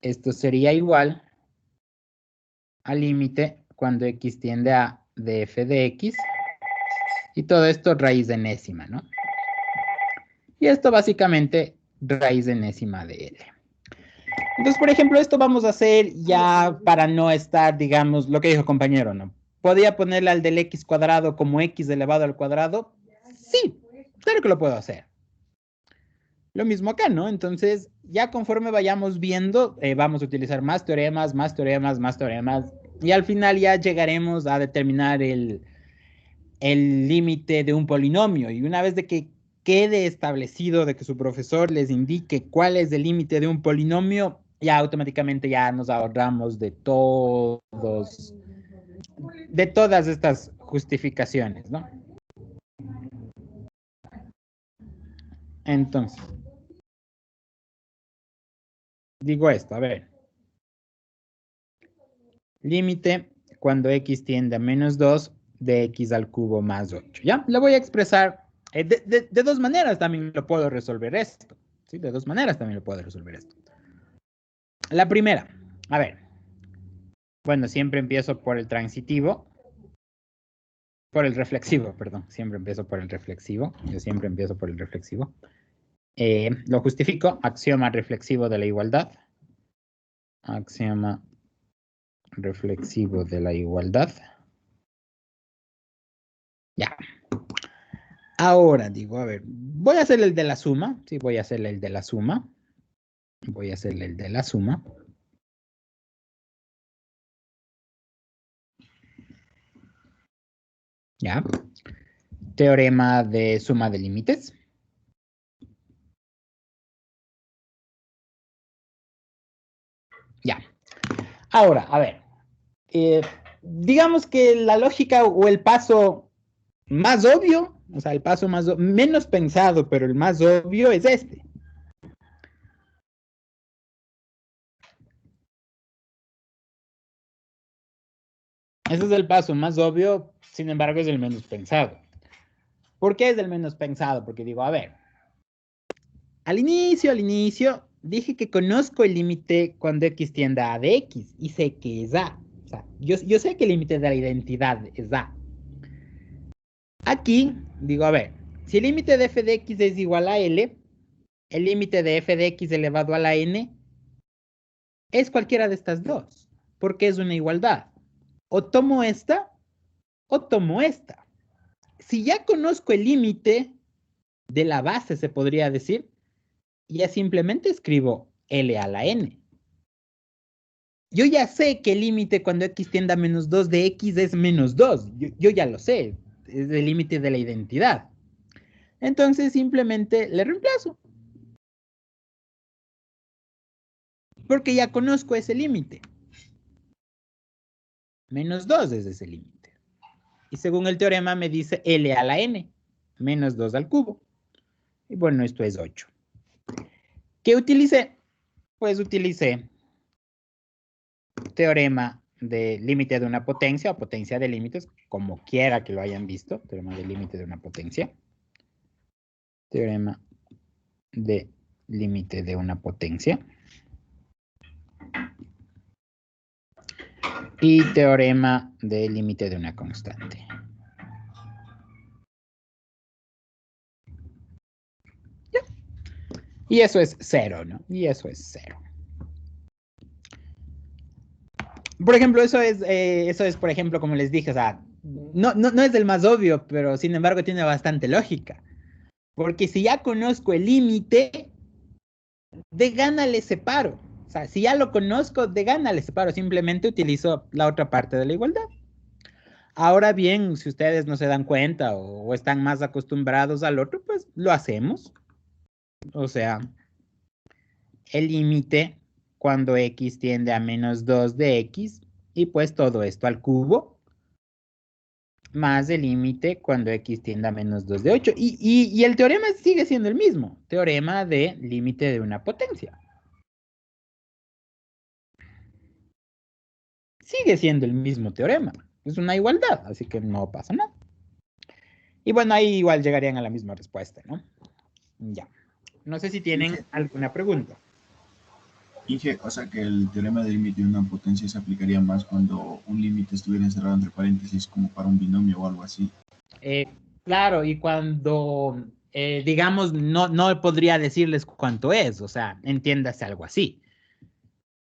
Speaker 1: Esto sería igual al límite cuando x tiende a df de x. Y todo esto raíz enésima, ¿no? Y esto básicamente raíz enésima de L. Entonces, por ejemplo, esto vamos a hacer ya para no estar, digamos, lo que dijo el compañero, ¿no? ¿Podría ponerle al del x cuadrado como x elevado al cuadrado? Sí, claro que lo puedo hacer. Lo mismo acá, ¿no? Entonces, ya conforme vayamos viendo, vamos a utilizar más teoremas, y al final ya llegaremos a determinar el límite de un polinomio. Y una vez de que quede establecido, de que su profesor les indique cuál es el límite de un polinomio, ya automáticamente ya nos ahorramos de todas estas justificaciones, ¿no? Entonces, digo esto, a ver. Límite cuando x tiende a menos 2 de x al cubo más 8, ¿ya? Lo voy a expresar de dos maneras también lo puedo resolver esto, ¿sí? De dos maneras también lo puedo resolver esto. La primera, a ver. Bueno, siempre empiezo por el transitivo. Por el reflexivo, perdón. Siempre empiezo por el reflexivo. Yo siempre empiezo por el reflexivo. Lo justifico. Axioma reflexivo de la igualdad. Axioma reflexivo de la igualdad. Ya. Ahora digo, a ver, voy a hacer el de la suma. Sí, voy a hacer el de la suma. Voy a hacerle el de la suma. Ya. Teorema de suma de límites. Ya. Ahora, a ver. Digamos que la lógica o el paso más obvio, o sea, el paso menos pensado, pero el más obvio es este. Ese es el paso más obvio, sin embargo, es el menos pensado. ¿Por qué es el menos pensado? Porque digo, a ver, al inicio, dije que conozco el límite cuando x tiende a de x y sé que es a. O sea, yo sé que el límite de la identidad es a. Aquí, digo, a ver, si el límite de f de x es igual a L, el límite de f de x elevado a la n es cualquiera de estas dos, porque es una igualdad. O tomo esta, o tomo esta. Si ya conozco el límite de la base, se podría decir, ya simplemente escribo L a la n. Yo ya sé que el límite cuando x tiende a menos 2 de x es menos 2. Yo ya lo sé. Es el límite de la identidad. Entonces simplemente le reemplazo. Porque ya conozco ese límite. Menos 2 es ese límite. Y según el teorema me dice L a la n. Menos 2 al cubo. Y bueno, esto es 8. ¿Qué utilicé? Pues utilicé teorema de límite de una potencia o potencia de límites, como quiera que lo hayan visto, teorema de límite de una potencia. Teorema de límite de una potencia. Y teorema de límite de una constante. ¿Ya? Y eso es 0, ¿no? Y eso es 0. Por ejemplo, eso es, por ejemplo, como les dije, o sea, no es el más obvio, pero sin embargo tiene bastante lógica. Porque si ya conozco el límite, de gana le separo. O sea, si ya lo conozco, de gana le separo. Simplemente utilizo la otra parte de la igualdad. Ahora bien, si ustedes no se dan cuenta o están más acostumbrados al otro, pues lo hacemos. O sea, el límite cuando x tiende a menos 2 de x, y pues todo esto al cubo, más el límite cuando x tiende a menos 2 de 8. Y el teorema sigue siendo el mismo, teorema de límite de una potencia. Sigue siendo el mismo teorema, es una igualdad, así que no pasa nada. Y bueno, ahí igual llegarían a la misma respuesta, ¿no? Ya. No sé si tienen alguna pregunta.
Speaker 5: Inge, o sea que el teorema de límite de una potencia se aplicaría más cuando un límite estuviera encerrado entre paréntesis como para un binomio o algo así.
Speaker 1: Claro, y cuando, digamos, no podría decirles cuánto es, o sea, entiéndase algo así.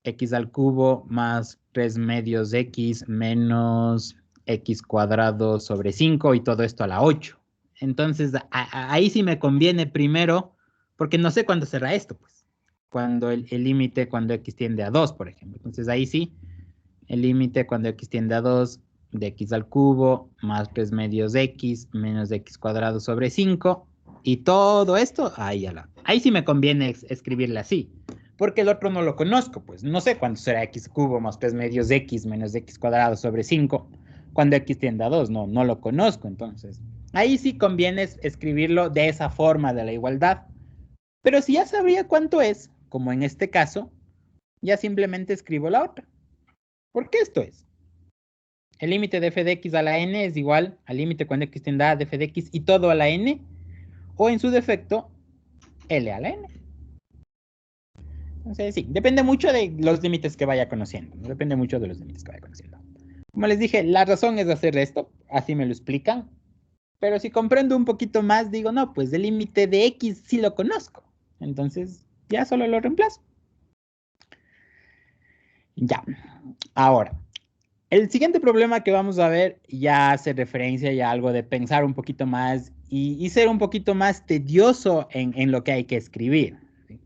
Speaker 1: X al cubo más 3 medios x menos x cuadrado sobre 5 y todo esto a la 8. Entonces, ahí sí me conviene primero, porque no sé cuándo será esto, pues. Cuando el límite cuando x tiende a 2, por ejemplo. Entonces, ahí sí, el límite cuando x tiende a 2 de x al cubo más 3 medios x menos x cuadrado sobre 5 y todo esto, ahí sí me conviene escribirle así. Porque el otro no lo conozco, pues no sé cuánto será x cubo más 3 medios x menos x cuadrado sobre 5 cuando x tiende a 2, no lo conozco, entonces. Ahí sí conviene escribirlo de esa forma de la igualdad. Pero si ya sabría cuánto es, como en este caso, ya simplemente escribo la otra. Porque esto es. El límite de f de x a la n es igual al límite cuando x tiende a de f de x y todo a la n, o en su defecto, L a la n. Entonces, sí, depende mucho de los límites que vaya conociendo. Depende mucho de los límites que vaya conociendo. Como les dije, la razón es hacer esto, así me lo explican. Pero si comprendo un poquito más, digo, no, pues el límite de X sí lo conozco. Entonces, ya solo lo reemplazo. Ya. Ahora, el siguiente problema que vamos a ver ya hace referencia ya a algo de pensar un poquito más y ser un poquito más tedioso en lo que hay que escribir.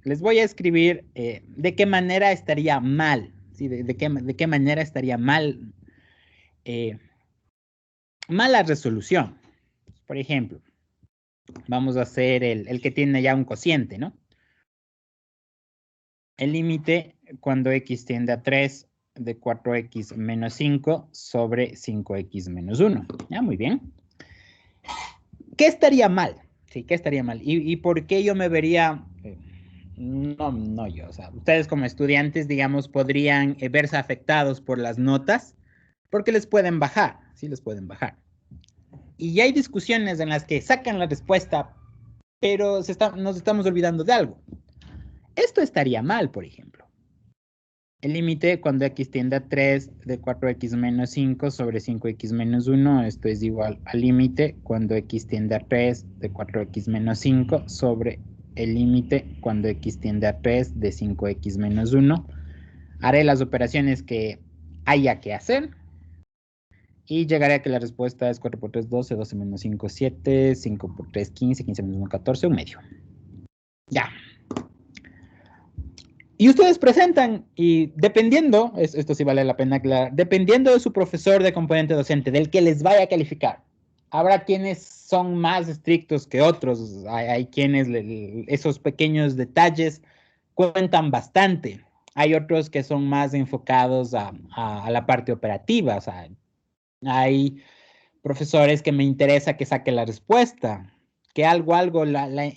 Speaker 1: Les voy a escribir de qué manera estaría mal, ¿sí? de qué manera estaría mal, mala resolución. Por ejemplo, vamos a hacer el que tiene ya un cociente, ¿no? El límite cuando x tiende a 3 de 4x menos 5 sobre 5x menos 1. Ya, muy bien. ¿Qué estaría mal? Sí, ¿qué estaría mal? ¿Y por qué yo me vería... no yo, o sea, ustedes como estudiantes, digamos, podrían verse afectados por las notas porque les pueden bajar, sí les pueden bajar. Y ya hay discusiones en las que sacan la respuesta, pero nos estamos olvidando de algo. Esto estaría mal, por ejemplo. El límite cuando x tiende a 3 de 4x menos 5 sobre 5x menos 1, esto es igual al límite cuando x tiende a 3 de 4x menos 5 sobre el límite cuando x tiende a 3 de 5x menos 1. Haré las operaciones que haya que hacer y llegaré a que la respuesta es 4 por 3, 12, 12 menos 5, 7, 5 por 3, 15, 15 menos 1, 14, un medio. Ya. Y ustedes presentan, y dependiendo, esto sí vale la pena aclarar, dependiendo de su profesor de componente docente, del que les vaya a calificar, habrá quienes son más estrictos que otros, hay quienes esos pequeños detalles cuentan bastante, hay otros que son más enfocados a la parte operativa, o sea, hay profesores que me interesa que saque la respuesta, que algo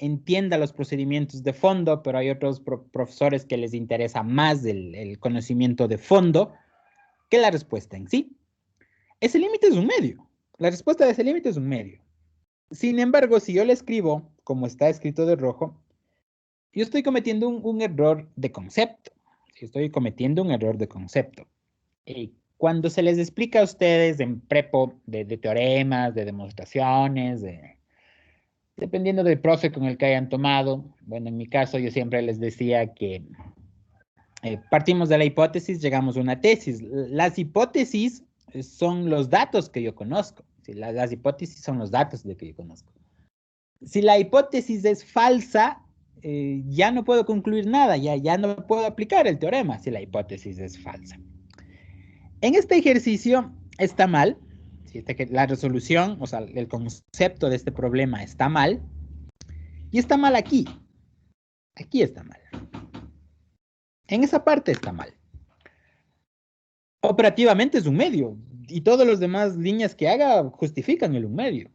Speaker 1: entienda los procedimientos de fondo, pero hay otros profesores que les interesa más el conocimiento de fondo que la respuesta en sí. Ese límite es un medio. La respuesta de ese límite es un medio. Sin embargo, si yo le escribo como está escrito de rojo, yo estoy cometiendo un error de concepto. Estoy cometiendo un error de concepto. Cuando se les explica a ustedes en prepo de teoremas, de demostraciones, dependiendo del profe con el que hayan tomado, bueno, en mi caso yo siempre les decía que partimos de la hipótesis, llegamos a una tesis. Las hipótesis son los datos que yo conozco. ¿Sí? Las hipótesis son los datos de que yo conozco. Si la hipótesis es falsa, ya no puedo concluir nada, ya no puedo aplicar el teorema si la hipótesis es falsa. En este ejercicio está mal, ¿sí? La resolución, o sea, el concepto de este problema está mal, y está mal aquí. Aquí está mal. En esa parte está mal. Operativamente es un medio, y todas las demás líneas que haga justifican el un medio.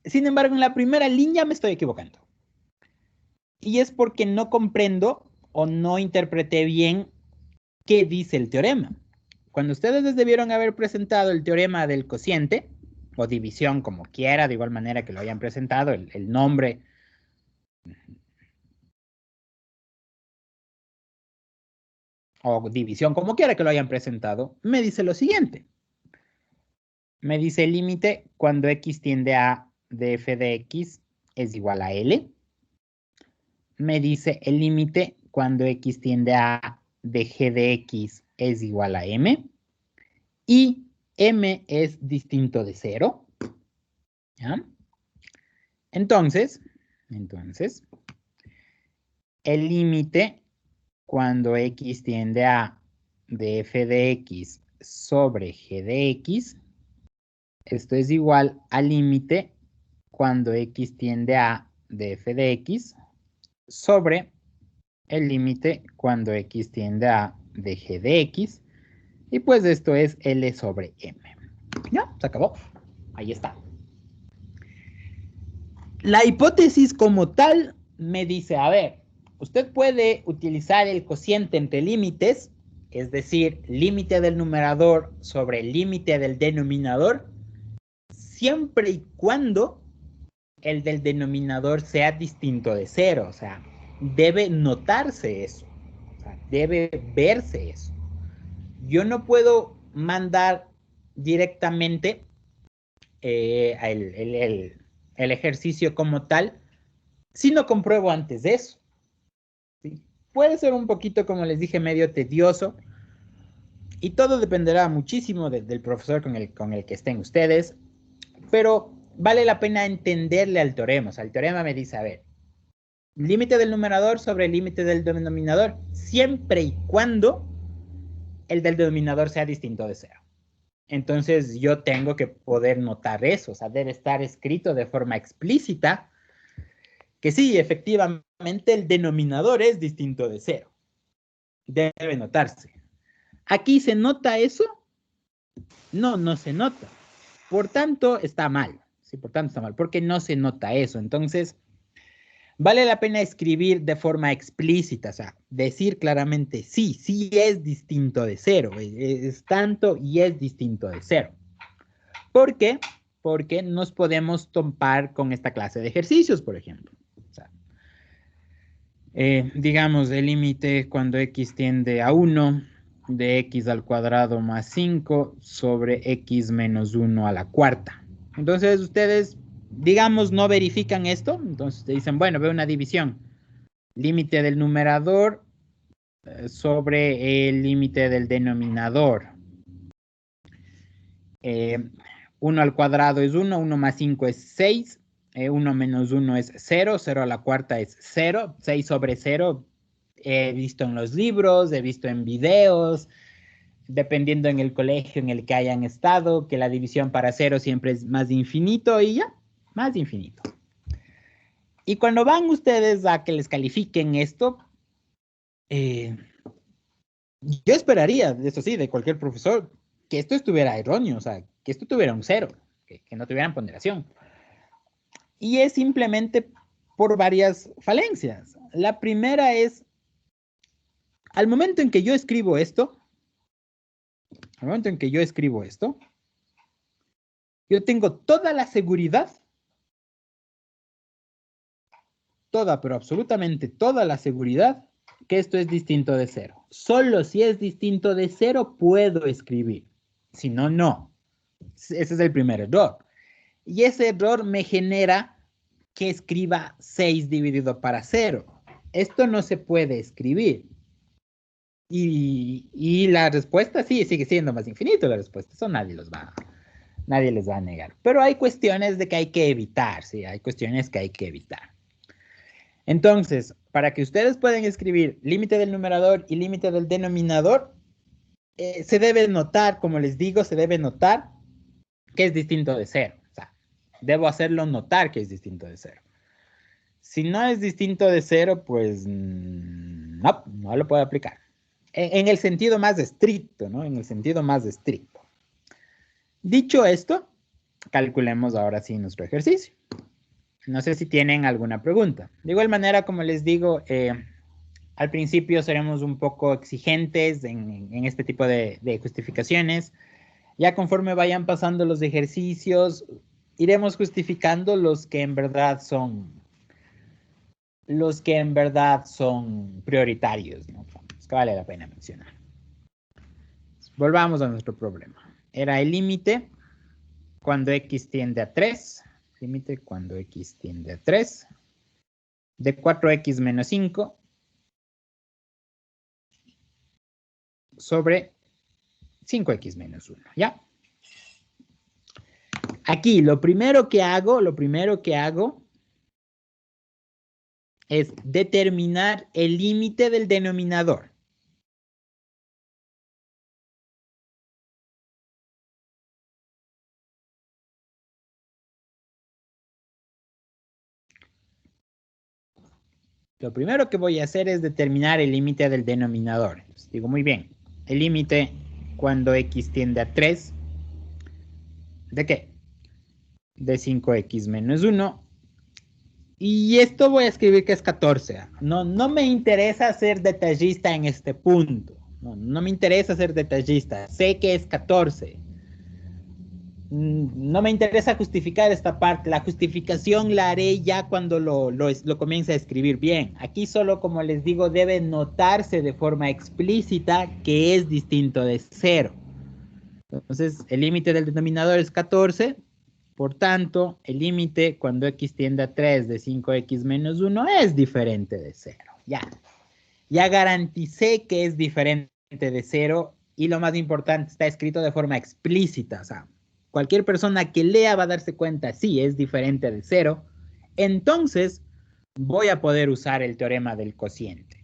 Speaker 1: Sin embargo, en la primera línea me estoy equivocando. Y es porque no comprendo o no interpreté bien qué dice el teorema. Cuando ustedes debieron haber presentado el teorema del cociente, o división como quiera, de igual manera que lo hayan presentado, el nombre. O división como quiera que lo hayan presentado, me dice lo siguiente. Me dice el límite cuando x tiende a de f de x es igual a L. Me dice el límite cuando x tiende a de g de x es igual a m. Y m es distinto de 0. ¿Ya? Entonces, el límite cuando x tiende a de f de x sobre g de x, esto es igual al límite cuando x tiende a de f de x sobre el límite cuando x tiende a de g de x, y pues esto es L sobre M. Ya, se acabó. Ahí está. La hipótesis como tal me dice, a ver, usted puede utilizar el cociente entre límites, es decir, límite del numerador sobre el límite del denominador, siempre y cuando el del denominador sea distinto de 0, o sea, debe notarse eso, o sea, debe verse eso. Yo no puedo mandar directamente el ejercicio como tal, si no compruebo antes de eso. ¿Sí? Puede ser un poquito, como les dije, medio tedioso, y todo dependerá muchísimo del profesor con el que estén ustedes, pero vale la pena entenderle al teorema. O sea, el teorema me dice, a ver, límite del numerador sobre el límite del denominador, siempre y cuando el del denominador sea distinto de 0. Entonces yo tengo que poder notar eso, o sea, debe estar escrito de forma explícita que sí, efectivamente el denominador es distinto de 0. Debe notarse. ¿Aquí se nota eso? No, no se nota. Por tanto, está mal. Sí, por tanto está mal, porque no se nota eso. Entonces, vale la pena escribir de forma explícita, o sea, decir claramente, sí, sí es distinto de 0, es tanto y es distinto de 0. ¿Por qué? Porque nos podemos topar con esta clase de ejercicios, por ejemplo. O sea, digamos, el límite cuando x tiende a 1 de x al cuadrado más 5 sobre x menos 1 a la cuarta. Entonces, ustedes, digamos, no verifican esto. Entonces, dicen, bueno, veo una división. Límite del numerador sobre el límite del denominador. 1 al cuadrado es 1, 1 más 5 es 6, 1 menos 1 es 0, 0 a la cuarta es 0, 6 sobre 0, he visto en los libros, he visto en videos, dependiendo en el colegio en el que hayan estado, que la división para 0 siempre es más de infinito y ya, más de infinito. Y cuando van ustedes a que les califiquen esto, yo esperaría, eso sí, de cualquier profesor, que esto estuviera erróneo, o sea, que esto tuviera un 0, que no tuvieran ponderación. Y es simplemente por varias falencias. La primera es, al momento en que yo escribo esto, yo tengo toda la seguridad, toda, pero absolutamente toda la seguridad, que esto es distinto de 0. Solo si es distinto de 0 puedo escribir. Si no, no. Ese es el primer error. Y ese error me genera que escriba 6 dividido para 0. Esto no se puede escribir. Y la respuesta sí, sigue siendo más infinito la respuesta. Eso nadie les va a negar. Pero hay cuestiones de que hay que evitar, sí, hay cuestiones que hay que evitar. Entonces, para que ustedes puedan escribir límite del numerador y límite del denominador, se debe notar, como les digo, se debe notar que es distinto de 0. O sea, debo hacerlo notar que es distinto de 0. Si no es distinto de 0, pues no lo puedo aplicar. En el sentido más estricto, ¿no? En el sentido más estricto. Dicho esto, calculemos ahora sí nuestro ejercicio. No sé si tienen alguna pregunta. De igual manera, como les digo, al principio seremos un poco exigentes en este tipo de justificaciones. Ya conforme vayan pasando los ejercicios, iremos justificando los que en verdad son prioritarios, ¿no? Es que vale la pena mencionar. Volvamos a nuestro problema. Era el límite cuando x tiende a 3. Límite cuando x tiende a 3. De 4x menos 5 sobre 5x menos 1, ¿ya? Aquí lo primero que hago es determinar el límite del denominador. Lo primero que voy a hacer es determinar el límite del denominador. Entonces, digo, muy bien, el límite cuando x tiende a 3, ¿de qué? De 5x menos 1. Y esto voy a escribir que es 14. No me interesa ser detallista en este punto. No me interesa ser detallista. Sé que es 14. No me interesa justificar esta parte. La justificación la haré ya cuando lo comience a escribir bien. Aquí solo, como les digo, debe notarse de forma explícita que es distinto de 0. Entonces, el límite del denominador es 14. Por tanto, el límite cuando x tiende a 3 de 5x menos 1 es diferente de 0. Ya garanticé que es diferente de 0 y lo más importante, está escrito de forma explícita. O sea, cualquier persona que lea va a darse cuenta, sí, es diferente de 0. Entonces, voy a poder usar el teorema del cociente.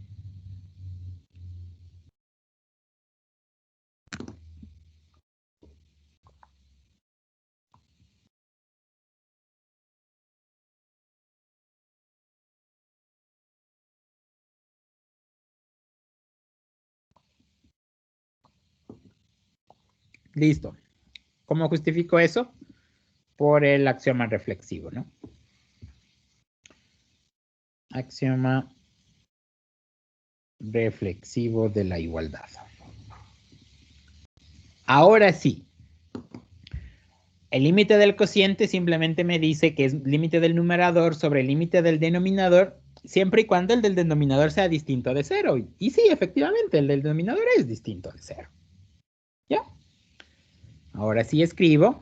Speaker 1: Listo. ¿Cómo justifico eso? Por el axioma reflexivo, ¿no? Axioma reflexivo de la igualdad. Ahora sí. El límite del cociente simplemente me dice que es límite del numerador sobre el límite del denominador, siempre y cuando el del denominador sea distinto de 0. Y sí, efectivamente, el del denominador es distinto de 0. ¿Ya? Ahora sí escribo.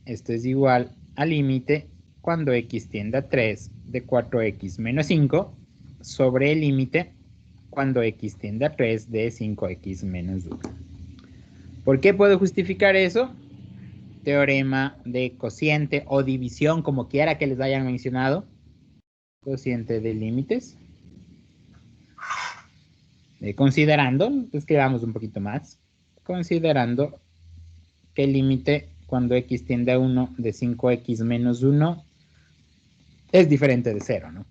Speaker 1: Esto es igual al límite cuando x tiende a 3 de 4x menos 5 sobre el límite cuando x tiende a 3 de 5x menos 1. ¿Por qué puedo justificar eso? Teorema de cociente o división, como quiera que les hayan mencionado. Cociente de límites. Considerando, escribamos un poquito más. Considerando que el límite cuando x tiende a 1 de 5x menos 1 es diferente de 0, ¿no?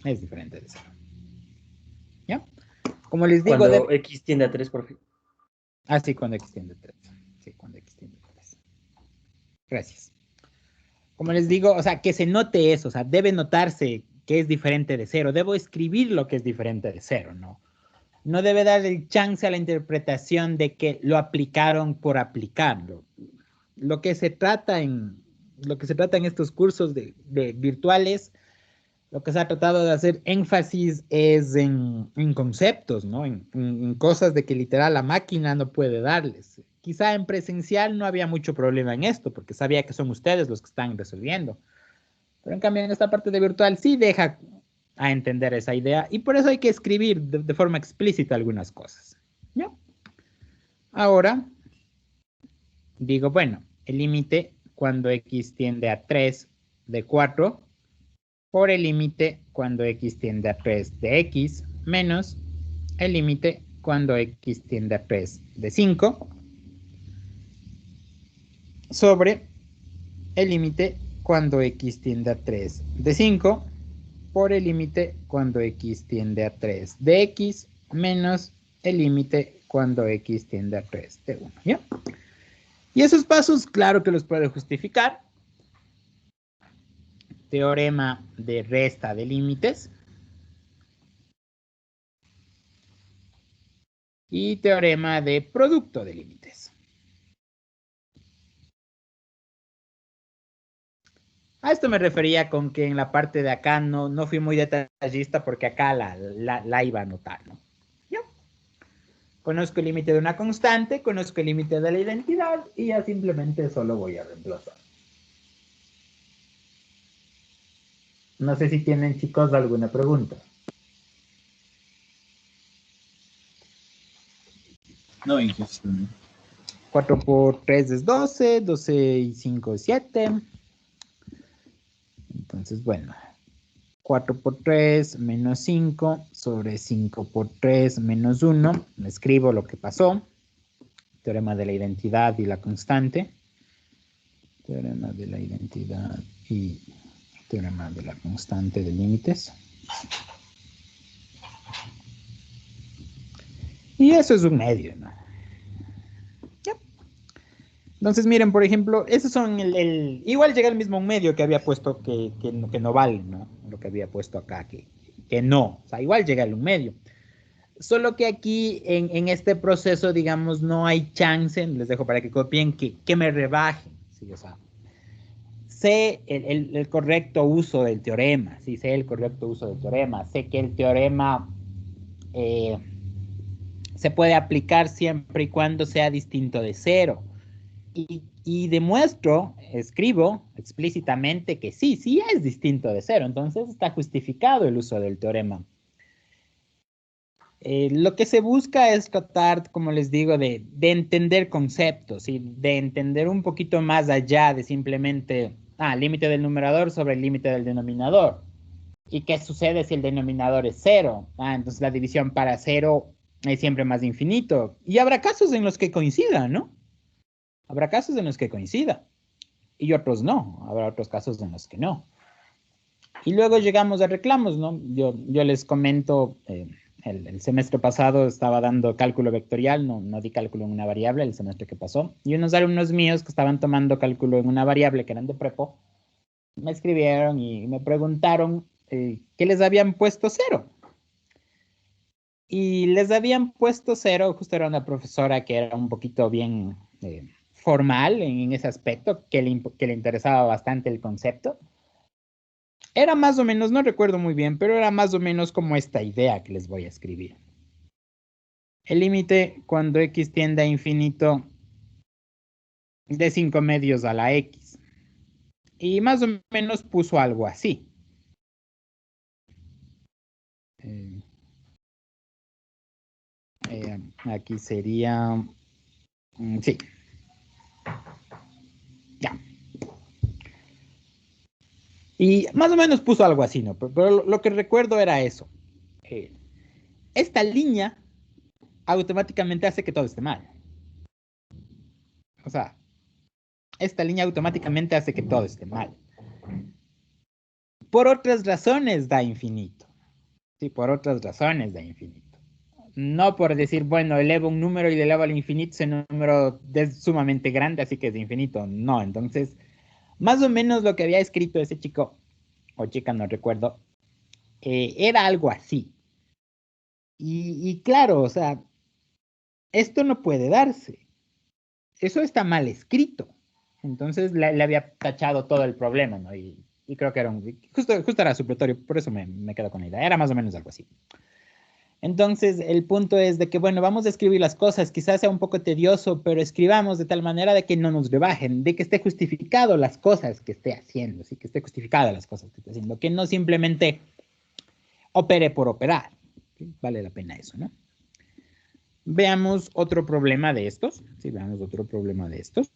Speaker 1: Es diferente de 0. ¿Ya? Como les digo...
Speaker 3: Cuando x tiende a 3, por fin.
Speaker 1: Ah, sí, cuando x tiende a 3. Sí, cuando x tiende a 3. Gracias. Como les digo, o sea, que se note eso, o sea, debe notarse que es diferente de 0. Debo escribir lo que es diferente de 0, ¿no? No debe dar el chance a la interpretación de que lo aplicaron por aplicarlo. Lo que se trata en estos cursos de virtuales, lo que se ha tratado de hacer énfasis es en conceptos, ¿no? En cosas de que literal la máquina no puede darles. Quizá en presencial no había mucho problema en esto, porque sabía que son ustedes los que están resolviendo. Pero en cambio en esta parte de virtual sí deja a entender esa idea, y por eso hay que escribir de forma explícita algunas cosas. ¿Ya? Ahora, digo, bueno, el límite cuando x tiende a 3 de 4 por el límite cuando x tiende a 3 de x menos el límite cuando x tiende a 3 de 5 sobre el límite cuando x tiende a 3 de 5 por el límite cuando x tiende a 3 de x menos el límite cuando x tiende a 3 de 1. ¿Ya? Y esos pasos, claro que los puedo justificar. Teorema de resta de límites. Y teorema de producto de límites. A esto me refería con que en la parte de acá no fui muy detallista porque acá la iba a anotar, ¿no? ¿Ya? Conozco el límite de una constante, conozco el límite de la identidad y ya simplemente solo voy a reemplazar. No sé si tienen, chicos, alguna pregunta.
Speaker 5: No, Inge, está bien.
Speaker 1: 4 por 3 es 12, 12 y 5 es 7. Entonces, bueno, 4 por 3 menos 5 sobre 5 por 3 menos 1. Me escribo lo que pasó. Teorema de la identidad y la constante. Teorema de la identidad y teorema de la constante de límites. Y eso es un medio, ¿no? ¿Ya? Entonces, miren, por ejemplo, esos son igual llega el mismo medio que había puesto que no vale, ¿no? Lo que había puesto acá, que no. O sea, igual llega el un medio. Solo que aquí, en este proceso, digamos, no hay chance, les dejo para que copien, que me rebajen. ¿Sí? O sea, sé el correcto uso del teorema, sí, sé el correcto uso del teorema, sé que el teorema se puede aplicar siempre y cuando sea distinto de 0. Y demuestro, escribo explícitamente que sí, sí es distinto de 0. Entonces está justificado el uso del teorema. Lo que se busca es tratar, como les digo, de entender conceptos y de entender un poquito más allá de simplemente, límite del numerador sobre el límite del denominador. ¿Y qué sucede si el denominador es 0? Entonces la división para 0 es siempre más infinito. Y habrá casos en los que coincidan, ¿no? Habrá casos en los que coincida. Y otros no. Habrá otros casos en los que no. Y luego llegamos a reclamos, ¿no? Yo les comento, el semestre pasado estaba dando cálculo vectorial, no di cálculo en una variable el semestre que pasó. Y unos alumnos míos que estaban tomando cálculo en una variable que eran de prepo, me escribieron y me preguntaron que les habían puesto 0. Y les habían puesto 0, justo era una profesora que era un poquito bien formal en ese aspecto, que le interesaba bastante el concepto. Era más o menos, no recuerdo muy bien, pero era más o menos como esta idea que les voy a escribir. El límite cuando x tiende a infinito de 5 medios a la x. Y más o menos puso algo así. Aquí sería... sí. Ya. Y más o menos puso algo así, ¿no? Pero lo que recuerdo era eso. Esta línea automáticamente hace que todo esté mal. O sea, esta línea automáticamente hace que todo esté mal. Por otras razones da infinito. Sí, por otras razones da infinito. No por decir, bueno, elevo un número y le elevo al infinito, ese número es sumamente grande, así que es infinito. No, entonces, más o menos lo que había escrito ese chico, o chica, no recuerdo, era algo así. Y claro, o sea, esto no puede darse. Eso está mal escrito. Entonces le había tachado todo el problema, ¿no? Y creo que era justo era supletorio, por eso me quedo con la idea. Era más o menos algo así. Entonces, el punto es de que, bueno, vamos a escribir las cosas, quizás sea un poco tedioso, pero escribamos de tal manera de que no nos rebajen, de que esté justificado las cosas que esté haciendo, ¿sí? Que esté justificada las cosas que esté haciendo, que no simplemente opere por operar. ¿Sí? Vale la pena eso, ¿no? Veamos otro problema de estos. Sí, veamos otro problema de estos.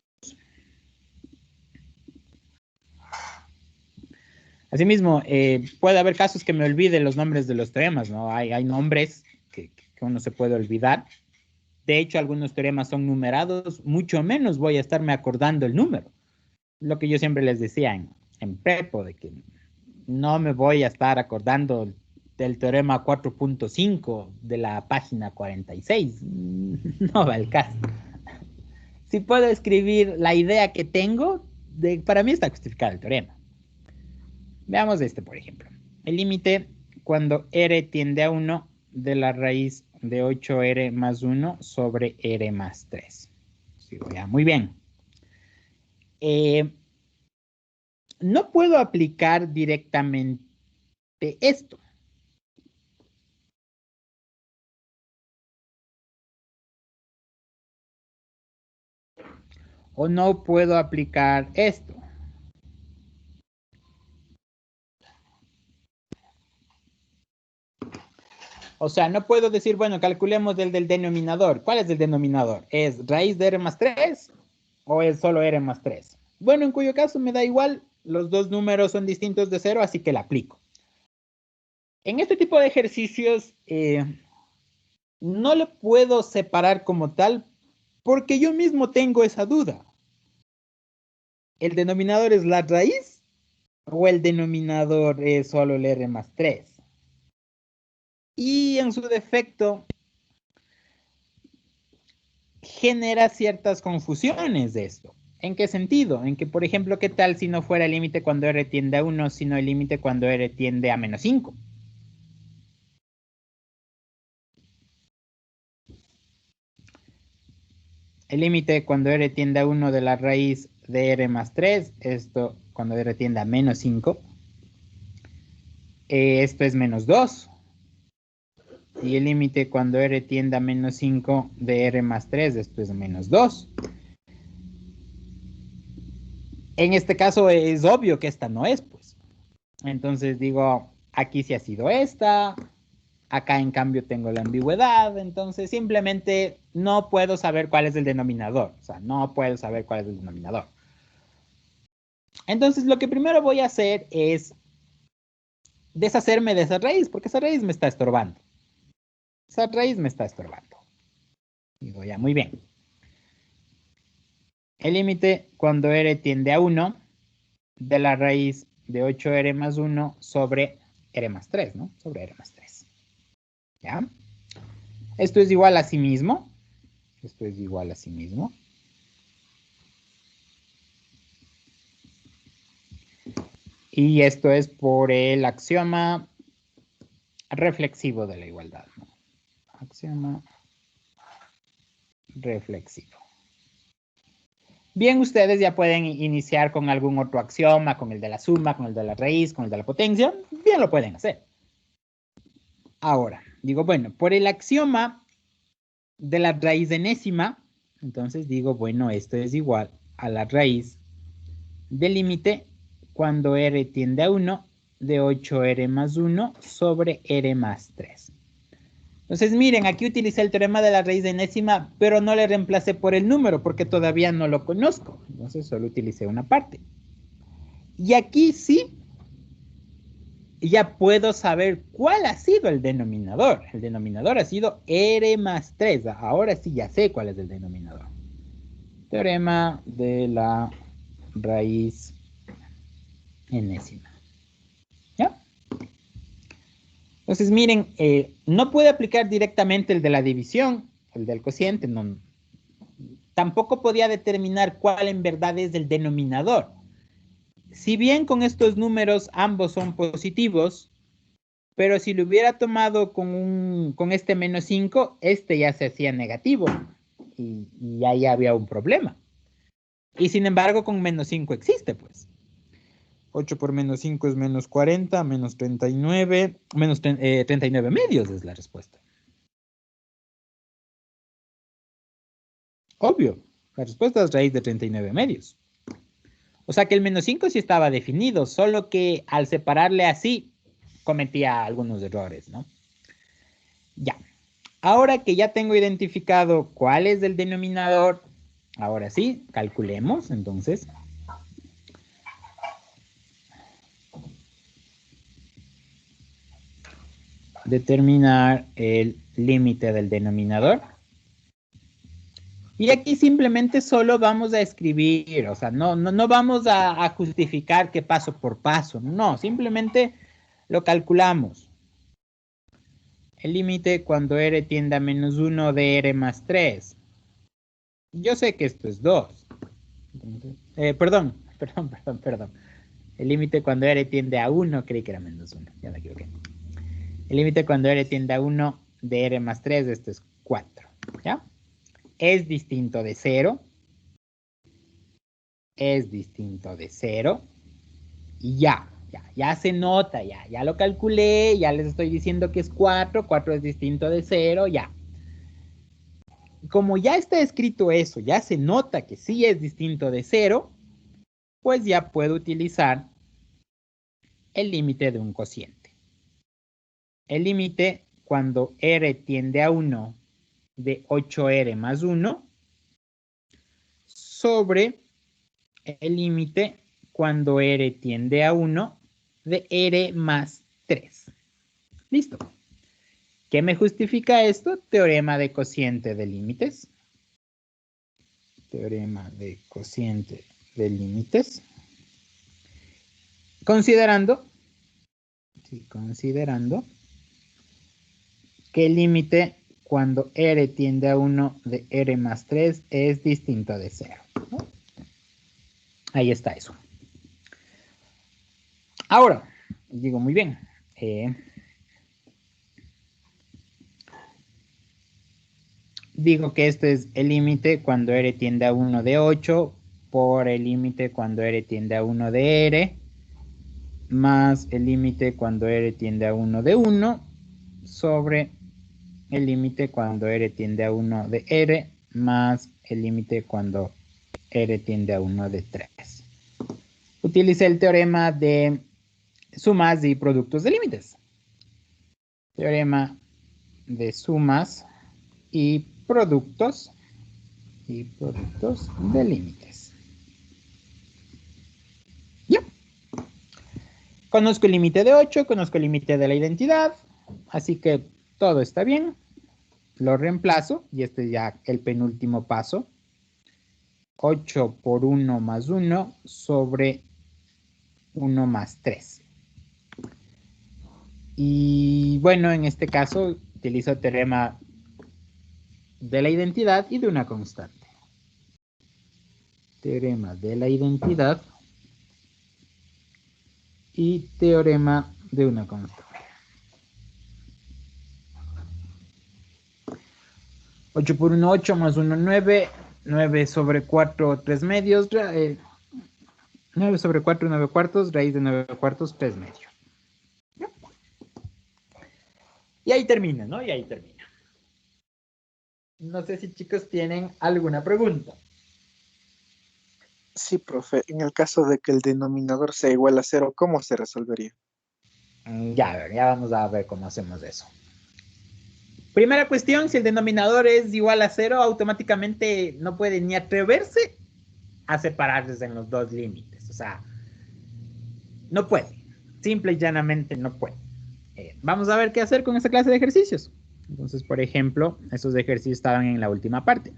Speaker 1: Asimismo, puede haber casos que me olvide los nombres de los teoremas, ¿no? Hay nombres que uno se puede olvidar. De hecho, algunos teoremas son numerados, mucho menos voy a estarme acordando el número. Lo que yo siempre les decía en prepo, de que no me voy a estar acordando del teorema 4.5 de la página 46. No va el caso. Si puedo escribir la idea que tengo, para mí está justificado el teorema. Veamos este, por ejemplo. El límite cuando r tiende a 1 de la raíz de 8r más 1 sobre r más 3. Sí, muy bien. No puedo aplicar directamente esto. O no puedo aplicar esto. O sea, no puedo decir, bueno, calculemos el del denominador. ¿Cuál es el denominador? ¿Es raíz de r más 3 o es solo r más 3? Bueno, en cuyo caso me da igual, los dos números son distintos de 0, así que la aplico. En este tipo de ejercicios, no lo puedo separar como tal porque yo mismo tengo esa duda. ¿El denominador es la raíz o el denominador es solo el r más 3? Y en su defecto, genera ciertas confusiones de esto. ¿En qué sentido? En que, por ejemplo, ¿qué tal si no fuera el límite cuando r tiende a 1, sino el límite cuando r tiende a menos 5? El límite cuando r tiende a 1 de la raíz de r más 3, esto cuando r tiende a menos 5, esto es menos 2. Y el límite cuando r tiende a menos 5 de r más 3, esto es menos 2. En este caso es obvio que esta no es, pues. Entonces digo, aquí sí ha sido esta. Acá en cambio tengo la ambigüedad. Entonces simplemente no puedo saber cuál es el denominador. O sea, no puedo saber cuál es el denominador. Entonces lo que primero voy a hacer es deshacerme de esa raíz, porque esa raíz me está estorbando. Esa raíz me está estorbando. Digo, ya, muy bien. El límite cuando r tiende a 1 de la raíz de 8r más 1 sobre r más 3, ¿no? Sobre r más 3. ¿Ya? Esto es igual a sí mismo. Esto es igual a sí mismo. Y esto es por el axioma reflexivo de la igualdad, ¿no? Axioma reflexivo. Bien, ustedes ya pueden iniciar con algún otro axioma, con el de la suma, con el de la raíz, con el de la potencia. Bien lo pueden hacer. Ahora, digo, bueno, por el axioma de la raíz enésima, entonces digo, bueno, esto es igual a la raíz del límite cuando r tiende a 1 de 8r más 1 sobre r más 3. Entonces, miren, aquí utilicé el teorema de la raíz enésima, pero no le reemplacé por el número porque todavía no lo conozco. Entonces, solo utilicé una parte. Y aquí sí, ya puedo saber cuál ha sido el denominador. El denominador ha sido r más 3. Ahora sí ya sé cuál es el denominador. Teorema de la raíz enésima. ¿Ya? Entonces, miren, no puede aplicar directamente el de la división, el del cociente, no. Tampoco podía determinar cuál en verdad es el denominador. Si bien con estos números ambos son positivos, pero si lo hubiera tomado con este menos 5, este ya se hacía negativo y ahí había un problema. Y sin embargo, con menos 5 existe, pues. 8 por menos 5 es menos 40, menos 39, menos 39 medios es la respuesta. Obvio, la respuesta es raíz de 39 medios. O sea que el menos 5 sí estaba definido, solo que al separarle así, cometía algunos errores, ¿no? Ya. Ahora que ya tengo identificado cuál es el denominador, ahora sí, calculemos, entonces. Determinar el límite del denominador. Y aquí simplemente solo vamos a escribir, o sea, no vamos a justificar qué paso por paso, no, simplemente lo calculamos. El límite cuando r tiende a menos 1 de r más 3. Yo sé que esto es 2. Perdón. El límite cuando r tiende a 1, creí que era menos 1, ya me equivoqué. El límite cuando r tiende a 1 de r más 3, esto es 4, ¿ya? Es distinto de 0. Es distinto de 0. Y ya se nota, ya lo calculé, ya les estoy diciendo que es 4. 4 es distinto de 0, ya. Como ya está escrito eso, ya se nota que sí es distinto de 0, pues ya puedo utilizar el límite de un cociente. El límite cuando r tiende a 1 de 8r más 1 sobre el límite cuando r tiende a 1 de r más 3. Listo. ¿Qué me justifica esto? Teorema de cociente de límites. Teorema de cociente de límites. Considerando que el límite cuando r tiende a 1 de r más 3 es distinto de 0. ¿No? Ahí está eso. Ahora, digo muy bien. Digo que este es el límite cuando r tiende a 1 de 8 por el límite cuando r tiende a 1 de r más el límite cuando r tiende a 1 de 1 sobre el límite cuando R tiende a 1 de R más el límite cuando R tiende a 1 de 3. Utilicé el teorema de sumas y productos de límites. Teorema de sumas y productos de límites. Ya. Conozco el límite de 8, conozco el límite de la identidad, así que todo está bien. Lo reemplazo y este es ya el penúltimo paso. 8 por 1 más 1 sobre 1 más 3. Y bueno, en este caso utilizo el teorema de la identidad y de una constante. Teorema de la identidad y teorema de una constante. 8 por 1, 8 más 1, 9. 9 sobre 4, 3 medios. 9 sobre 4, 9 cuartos. Raíz de 9 cuartos, 3 medios. Y ahí termina, ¿no? Y ahí termina. No sé si chicos tienen alguna pregunta.
Speaker 8: Sí, profe. En el caso de que el denominador sea igual a 0, ¿cómo se resolvería?
Speaker 1: Ya vamos a ver cómo hacemos eso. Primera cuestión, si el denominador es igual a 0, automáticamente no puede ni atreverse a separarse en los dos límites. O sea, no puede. Simple y llanamente no puede. Vamos a ver qué hacer con esta clase de ejercicios. Entonces, por ejemplo, esos ejercicios estaban en la última parte.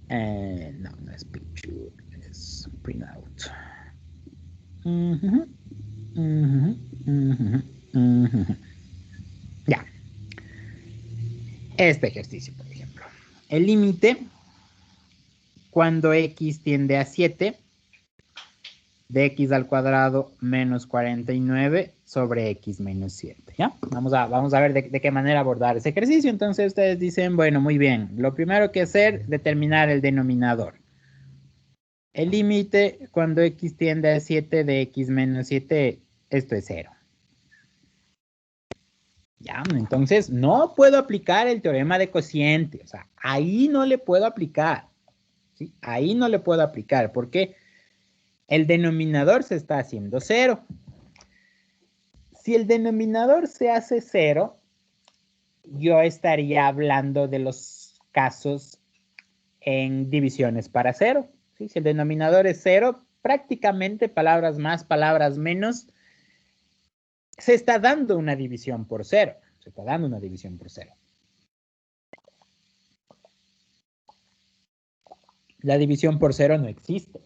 Speaker 1: No es picture, es printout. Ya. Este ejercicio, por ejemplo. El límite, cuando x tiende a 7, de x al cuadrado menos 49 sobre x menos 7, ¿ya? Vamos a ver de qué manera abordar ese ejercicio. Entonces ustedes dicen, bueno, muy bien. Lo primero que hacer, determinar el denominador. El límite, cuando x tiende a 7 de x menos 7, esto es 0. Ya, entonces no puedo aplicar el teorema de cociente. O sea, ahí no le puedo aplicar. ¿Sí? Ahí no le puedo aplicar porque el denominador se está haciendo 0. Si el denominador se hace 0, yo estaría hablando de los casos en divisiones para 0. ¿Sí? Si el denominador es 0, prácticamente palabras más, palabras menos, se está dando una división por 0. Se está dando una división por 0. La división por 0 no existe.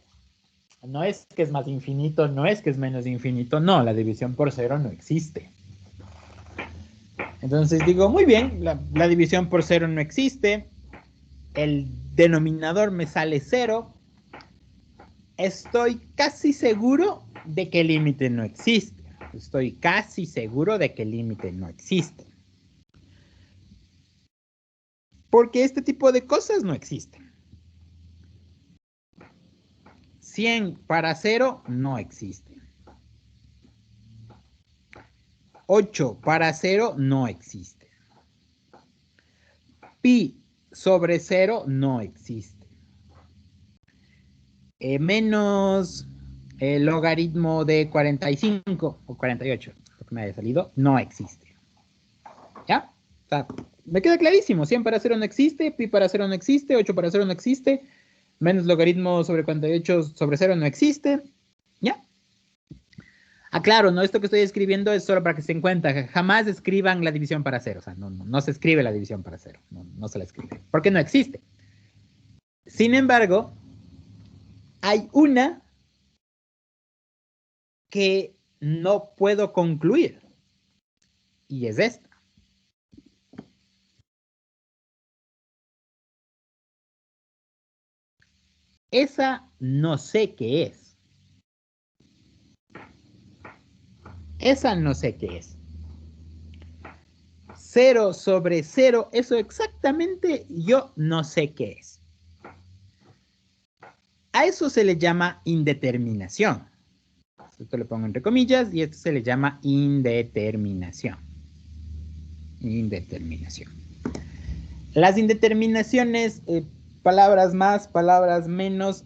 Speaker 1: No es que es más infinito, no es que es menos infinito, no, la división por 0 no existe. Entonces digo, muy bien, la división por 0 no existe, el denominador me sale 0, estoy casi seguro de que el límite no existe. Estoy casi seguro de que el límite no existe. Porque este tipo de cosas no existen. 100 para 0 no existe. 8 para 0 no existe. Pi sobre 0 no existe. Menos el logaritmo de 45 o 48, lo que me haya salido, no existe. ¿Ya? O sea, me queda clarísimo. 100 para 0 no existe, pi para 0 no existe, 8 para 0 no existe, menos logaritmo sobre 48 sobre 0 no existe. ¿Ya? Claro, no, esto que estoy escribiendo es solo para que se den cuenta. Jamás escriban la división para 0. O sea, no se escribe la división para 0. No se la escribe. Porque no existe. Sin embargo, hay una que no puedo concluir. Y es esta. Esa no sé qué es. Esa no sé qué es. 0 sobre 0, eso exactamente yo no sé qué es. A eso se le llama indeterminación. Esto lo pongo entre comillas y esto se le llama indeterminación. Indeterminación. Las indeterminaciones, palabras más, palabras menos,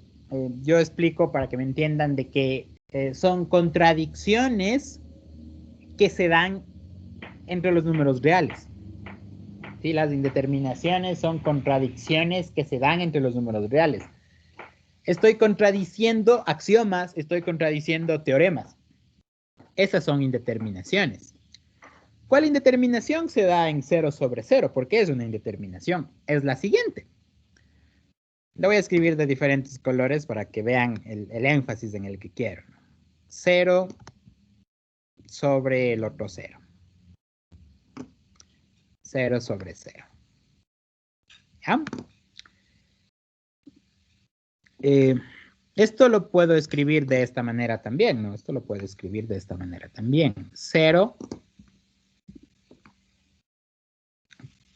Speaker 1: yo explico para que me entiendan de que son contradicciones que se dan entre los números reales. ¿Sí? Las indeterminaciones son contradicciones que se dan entre los números reales. Estoy contradiciendo axiomas, estoy contradiciendo teoremas. Esas son indeterminaciones. ¿Cuál indeterminación se da en 0 sobre 0? ¿Por qué es una indeterminación? Es la siguiente. La voy a escribir de diferentes colores para que vean el énfasis en el que quiero. 0 sobre el otro 0. 0 sobre 0. ¿Ya? Esto lo puedo escribir de esta manera también, ¿no? Esto lo puedo escribir de esta manera también. 0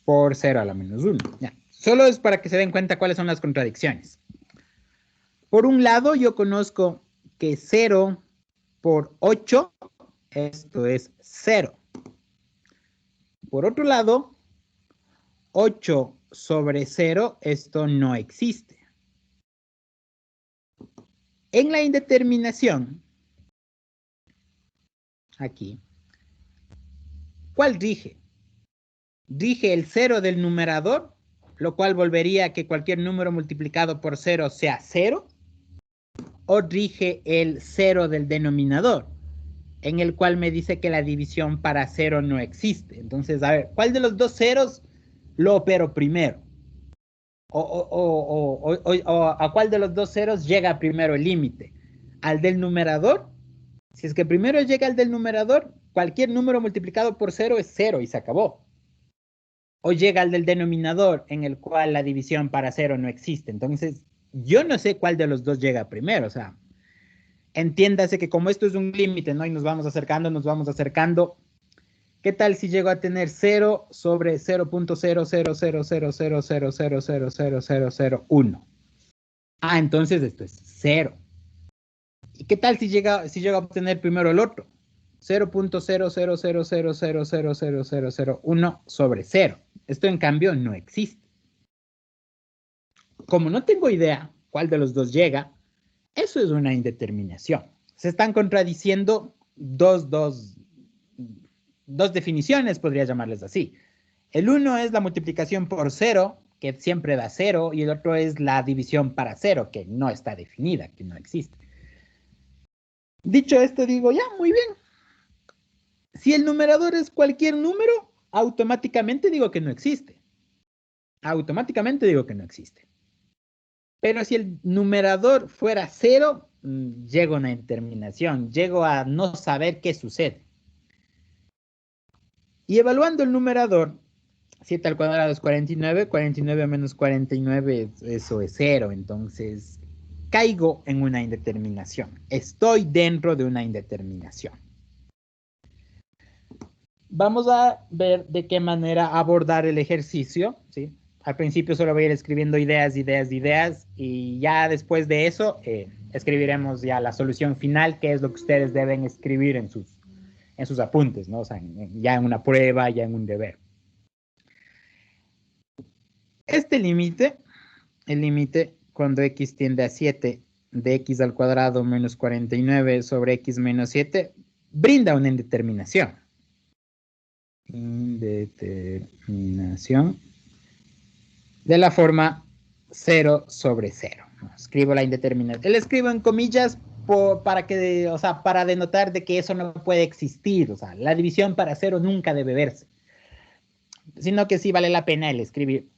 Speaker 1: por 0 a la menos 1. Ya. Solo es para que se den cuenta cuáles son las contradicciones. Por un lado, yo conozco que 0 por 8, esto es 0. Por otro lado, 8 sobre 0, esto no existe. En la indeterminación, aquí, ¿cuál rige? Rige el 0 del numerador, lo cual volvería a que cualquier número multiplicado por 0 sea 0, o rige el 0 del denominador, en el cual me dice que la división para 0 no existe. Entonces, a ver, ¿cuál de los dos ceros lo opero primero? O ¿a cuál de los dos ceros llega primero el límite? ¿Al del numerador? Si es que primero llega al del numerador, cualquier número multiplicado por 0 es 0 y se acabó. O llega al del denominador, en el cual la división para 0 no existe. Entonces, yo no sé cuál de los dos llega primero. O sea, entiéndase que como esto es un límite, ¿no? Y nos vamos acercando, nos vamos acercando. ¿Qué tal si llego a tener 0 sobre 0.0000000000001? Ah, entonces esto es 0. ¿Y qué tal si llego a obtener primero el otro? 0.00000000001 sobre 0. Esto en cambio no existe. Como no tengo idea cuál de los dos llega, eso es una indeterminación. Se están contradiciendo dos definiciones, podría llamarles así. El uno es la multiplicación por 0, que siempre da 0, y el otro es la división para 0, que no está definida, que no existe. Dicho esto, digo, ya, muy bien. Si el numerador es cualquier número, automáticamente digo que no existe. Automáticamente digo que no existe. Pero si el numerador fuera 0, llego a una indeterminación, llego a no saber qué sucede. Y evaluando el numerador, 7 al cuadrado es 49, 49 menos 49, eso es 0, entonces caigo en una indeterminación. Estoy dentro de una indeterminación. Vamos a ver de qué manera abordar el ejercicio, ¿sí? Al principio solo voy a ir escribiendo ideas, y ya después de eso escribiremos ya la solución final, que es lo que ustedes deben escribir en sus apuntes, ¿no? O sea, ya en una prueba, ya en un deber. Este límite, el límite cuando x tiende a 7 de x al cuadrado menos 49 sobre x menos 7, brinda una indeterminación. Indeterminación de la forma 0 sobre 0. Escribo la indeterminación. Le escribo en comillas para denotar de que eso no puede existir. O sea, la división para 0 nunca debe verse. Sino que sí vale la pena el escribir.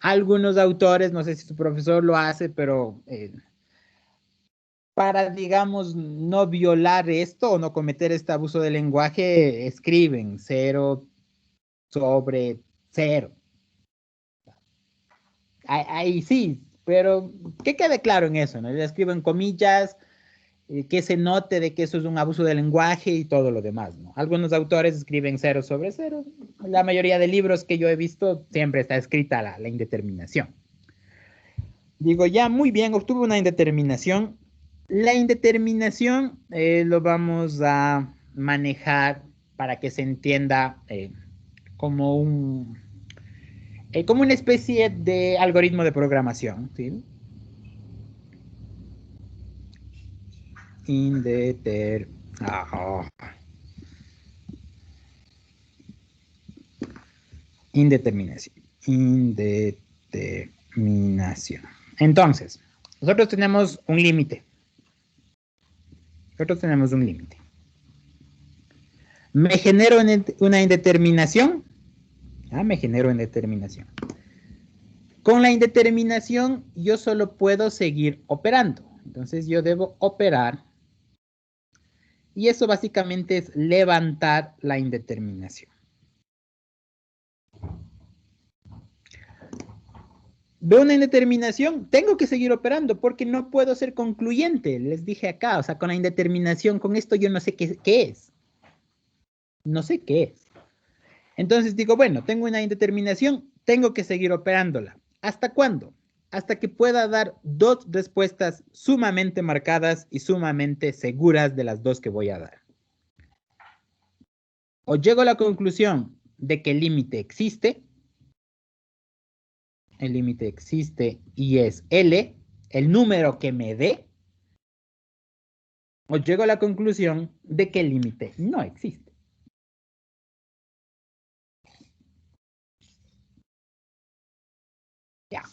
Speaker 1: Algunos autores, no sé si su profesor lo hace, pero para, digamos, no violar esto o no cometer este abuso de lenguaje, escriben 0 sobre 0. Ahí sí, pero que quede claro en eso, ¿no? Le escribo en comillas, que se note de que eso es un abuso de lenguaje y todo lo demás, ¿no? Algunos autores escriben 0 sobre 0. La mayoría de libros que yo he visto siempre está escrita la indeterminación. Digo, ya, muy bien, obtuve una indeterminación. La indeterminación lo vamos a manejar para que se entienda como como una especie de algoritmo de programación, ¿sí? Indeterminación. Entonces, nosotros tenemos un límite. Me genero una indeterminación. Me genero indeterminación. Con la indeterminación, yo solo puedo seguir operando. Entonces, yo debo operar. Y eso básicamente es levantar la indeterminación. Veo una indeterminación, tengo que seguir operando porque no puedo ser concluyente. Les dije acá, o sea, con la indeterminación, con esto yo no sé qué es. No sé qué es. Entonces digo, bueno, tengo una indeterminación, tengo que seguir operándola. ¿Hasta cuándo? Hasta que pueda dar dos respuestas sumamente marcadas y sumamente seguras de las dos que voy a dar. O llego a la conclusión de que el límite existe. El límite existe y es L, el número que me dé. O llego a la conclusión de que el límite no existe. Ya.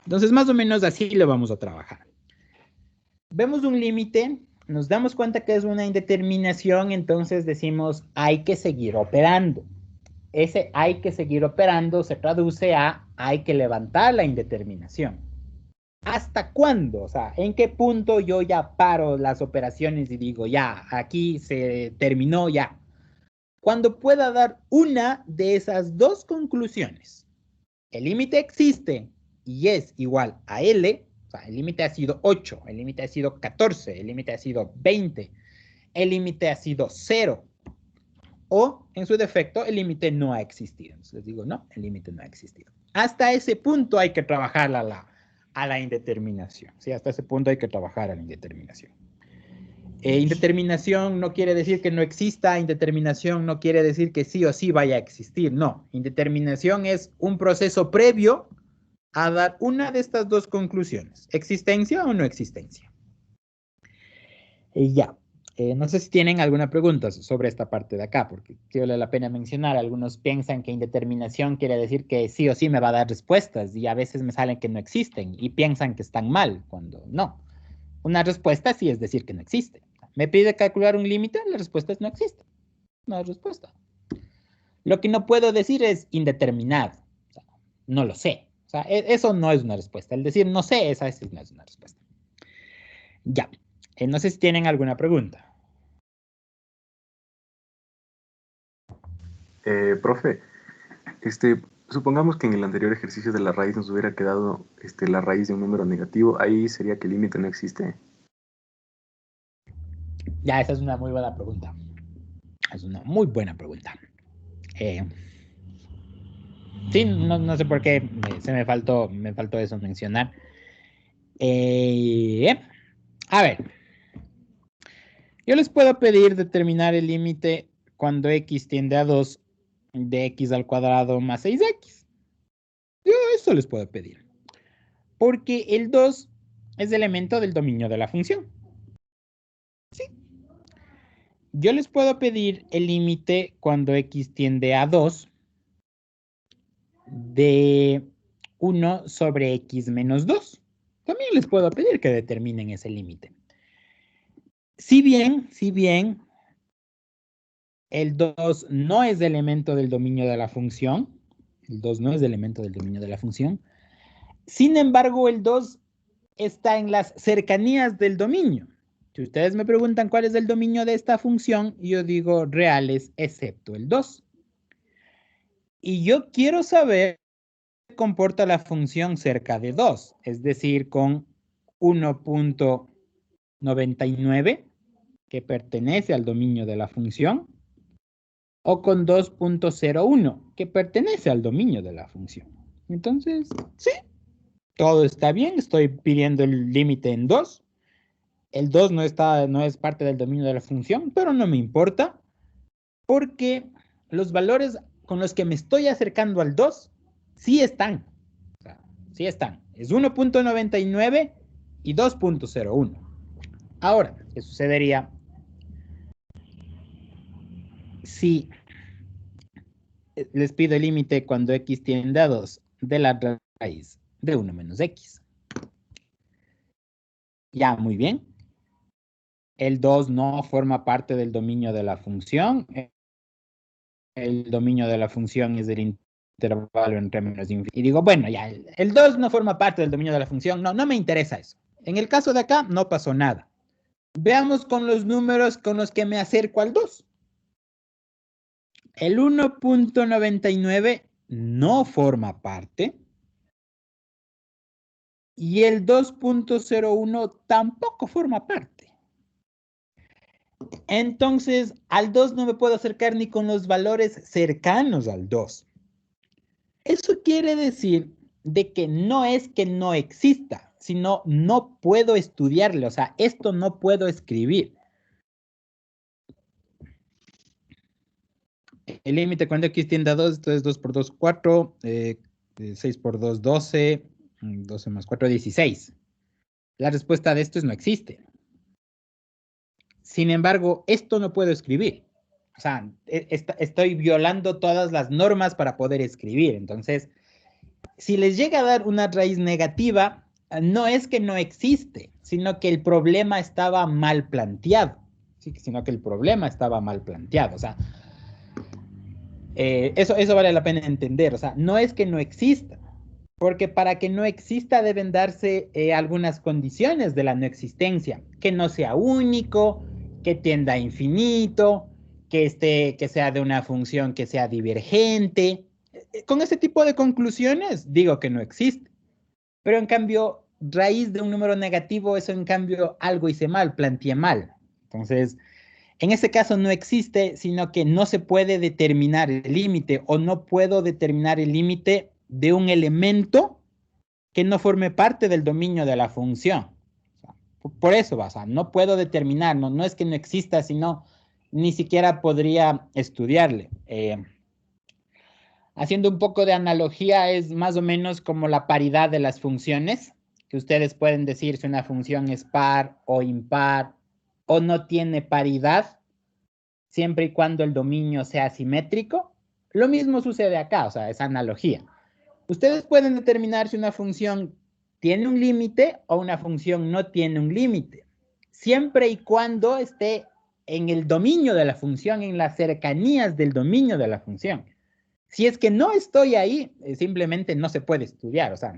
Speaker 1: Entonces, más o menos así lo vamos a trabajar. Vemos un límite, nos damos cuenta que es una indeterminación, entonces decimos, hay que seguir operando. Ese hay que seguir operando se traduce a hay que levantar la indeterminación. ¿Hasta cuándo? O sea, ¿en qué punto yo ya paro las operaciones y digo, ya, aquí se terminó ya? Cuando pueda dar una de esas dos conclusiones. El límite existe y es igual a L, o sea, el límite ha sido 8, el límite ha sido 14, el límite ha sido 20, el límite ha sido 0. O, en su defecto, el límite no ha existido. Entonces les digo, no, el límite no ha existido. Hasta ese punto hay que trabajar a la indeterminación. ¿Sí? Hasta ese punto hay que trabajar a la indeterminación. Indeterminación no quiere decir que no exista, indeterminación no quiere decir que sí o sí vaya a existir. No, indeterminación es un proceso previo a dar una de estas dos conclusiones. ¿Existencia o no existencia? Ya. No sé si tienen alguna pregunta sobre esta parte de acá, porque vale la pena mencionar. Algunos piensan que indeterminación quiere decir que sí o sí me va a dar respuestas y a veces me salen que no existen y piensan que están mal cuando no. Una respuesta sí es decir que no existe. ¿Me pide calcular un límite? La respuesta es no existe. No hay respuesta. Lo que no puedo decir es indeterminado. O sea, no lo sé. O sea, eso no es una respuesta. El decir no sé, esa sí no es una respuesta. Ya. No sé si tienen alguna pregunta.
Speaker 9: Profe, supongamos que en el anterior ejercicio de la raíz nos hubiera quedado la raíz de un número negativo, ahí sería que el límite no existe.
Speaker 1: Ya, esa es una muy buena pregunta. Es una muy buena pregunta. Sí, no sé por qué me faltó eso mencionar. A ver. Yo les puedo pedir determinar el límite cuando x tiende a 2 de x al cuadrado más 6x. Yo eso les puedo pedir. Porque el 2 es elemento del dominio de la función. Sí. Yo les puedo pedir el límite cuando x tiende a 2 de 1 sobre x menos 2. También les puedo pedir que determinen ese límite. Si bien el 2 no es elemento del dominio de la función, sin embargo, el 2 está en las cercanías del dominio. Si ustedes me preguntan cuál es el dominio de esta función, yo digo reales excepto el 2. Y yo quiero saber qué comporta la función cerca de 2, es decir, con 1.99, que pertenece al dominio de la función, o con 2.01, que pertenece al dominio de la función. Entonces, sí, todo está bien, estoy pidiendo el límite en 2. El 2 no es parte del dominio de la función, pero no me importa, porque los valores con los que me estoy acercando al 2, sí están. O sea, sí están. Es 1.99 y 2.01. Ahora, ¿qué sucedería si les pido el límite cuando x tiende a 2 de la raíz de 1 menos x? Ya, muy bien. El 2 no forma parte del dominio de la función. El dominio de la función es del intervalo entre menos y infinito. Y digo, bueno, ya, el 2 no forma parte del dominio de la función. No, no me interesa eso. En el caso de acá, no pasó nada. Veamos con los números con los que me acerco al 2. El 1.99 no forma parte. Y el 2.01 tampoco forma parte. Entonces, al 2 no me puedo acercar ni con los valores cercanos al 2. Eso quiere decir de que no es que no exista, sino no puedo estudiarlo. O sea, esto no puedo escribir. El límite cuando x tiende a 2, entonces 2 por 2, 4, 6 por 2, 12, 12 más 4, 16. La respuesta de esto es no existe. Sin embargo, esto no puedo escribir. O sea, estoy violando todas las normas para poder escribir. Entonces, si les llega a dar una raíz negativa, no es que no existe, sino que el problema estaba mal planteado. ¿Sí? Sino que el problema estaba mal planteado. O sea, eso vale la pena entender. O sea, no es que no exista, porque para que no exista deben darse algunas condiciones de la no existencia. Que no sea único, que tienda a infinito, que sea de una función que sea divergente. Con ese tipo de conclusiones digo que no existe. Pero en cambio, raíz de un número negativo, eso en cambio algo hice mal, planteé mal. Entonces, en ese caso no existe, sino que no se puede determinar el límite o no puedo determinar el límite de un elemento que no forme parte del dominio de la función. O sea, por eso, o sea, no puedo determinar, no es que no exista, sino ni siquiera podría estudiarle. Haciendo un poco de analogía, es más o menos como la paridad de las funciones, que ustedes pueden decir si una función es par o impar o no tiene paridad, siempre y cuando el dominio sea simétrico. Lo mismo sucede acá, o sea, es analogía. Ustedes pueden determinar si una función tiene un límite o una función no tiene un límite, siempre y cuando esté en el dominio de la función, en las cercanías del dominio de la función. Si es que no estoy ahí, simplemente no se puede estudiar, o sea,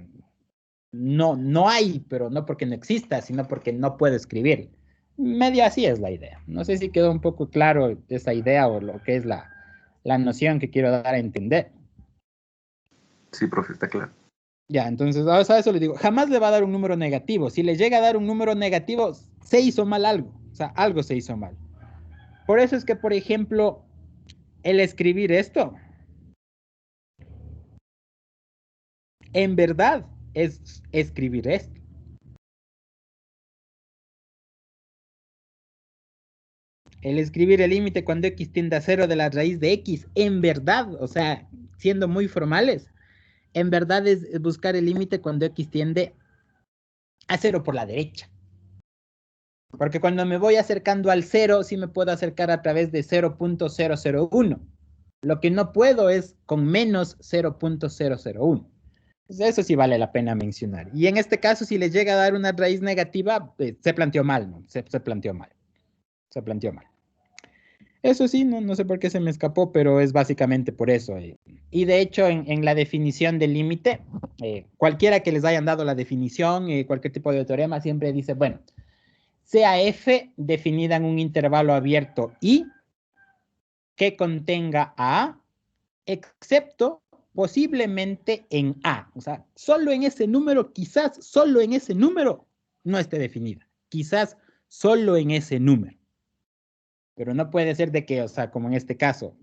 Speaker 1: no hay, pero no porque no exista, sino porque no puedo escribir. Medio así es la idea. No sé si quedó un poco claro esa idea o lo que es la noción que quiero dar a entender.
Speaker 9: Sí, profe, está claro.
Speaker 1: Ya, entonces, a eso le digo, jamás le va a dar un número negativo. Si le llega a dar un número negativo, se hizo mal algo. O sea, algo se hizo mal. Por eso es que, por ejemplo, el escribir esto, en verdad, es escribir esto. El escribir el límite cuando x tiende a 0 de la raíz de x, en verdad, o sea, siendo muy formales, en verdad es buscar el límite cuando x tiende a 0 por la derecha. Porque cuando me voy acercando al 0, sí me puedo acercar a través de 0.001. Lo que no puedo es con menos 0.001. Eso sí vale la pena mencionar. Y en este caso, si les llega a dar una raíz negativa, se planteó mal, ¿no? Se planteó mal. Se planteó mal. Eso sí, no sé por qué se me escapó, pero es básicamente por eso. Y de hecho, en la definición del límite, cualquiera que les hayan dado la definición, cualquier tipo de teorema, siempre dice, bueno, sea f definida en un intervalo abierto y que contenga a, excepto posiblemente en A. O sea, solo en ese número, quizás solo en ese número no esté definida. Quizás solo en ese número. Pero no puede ser de que, o sea, como en este caso,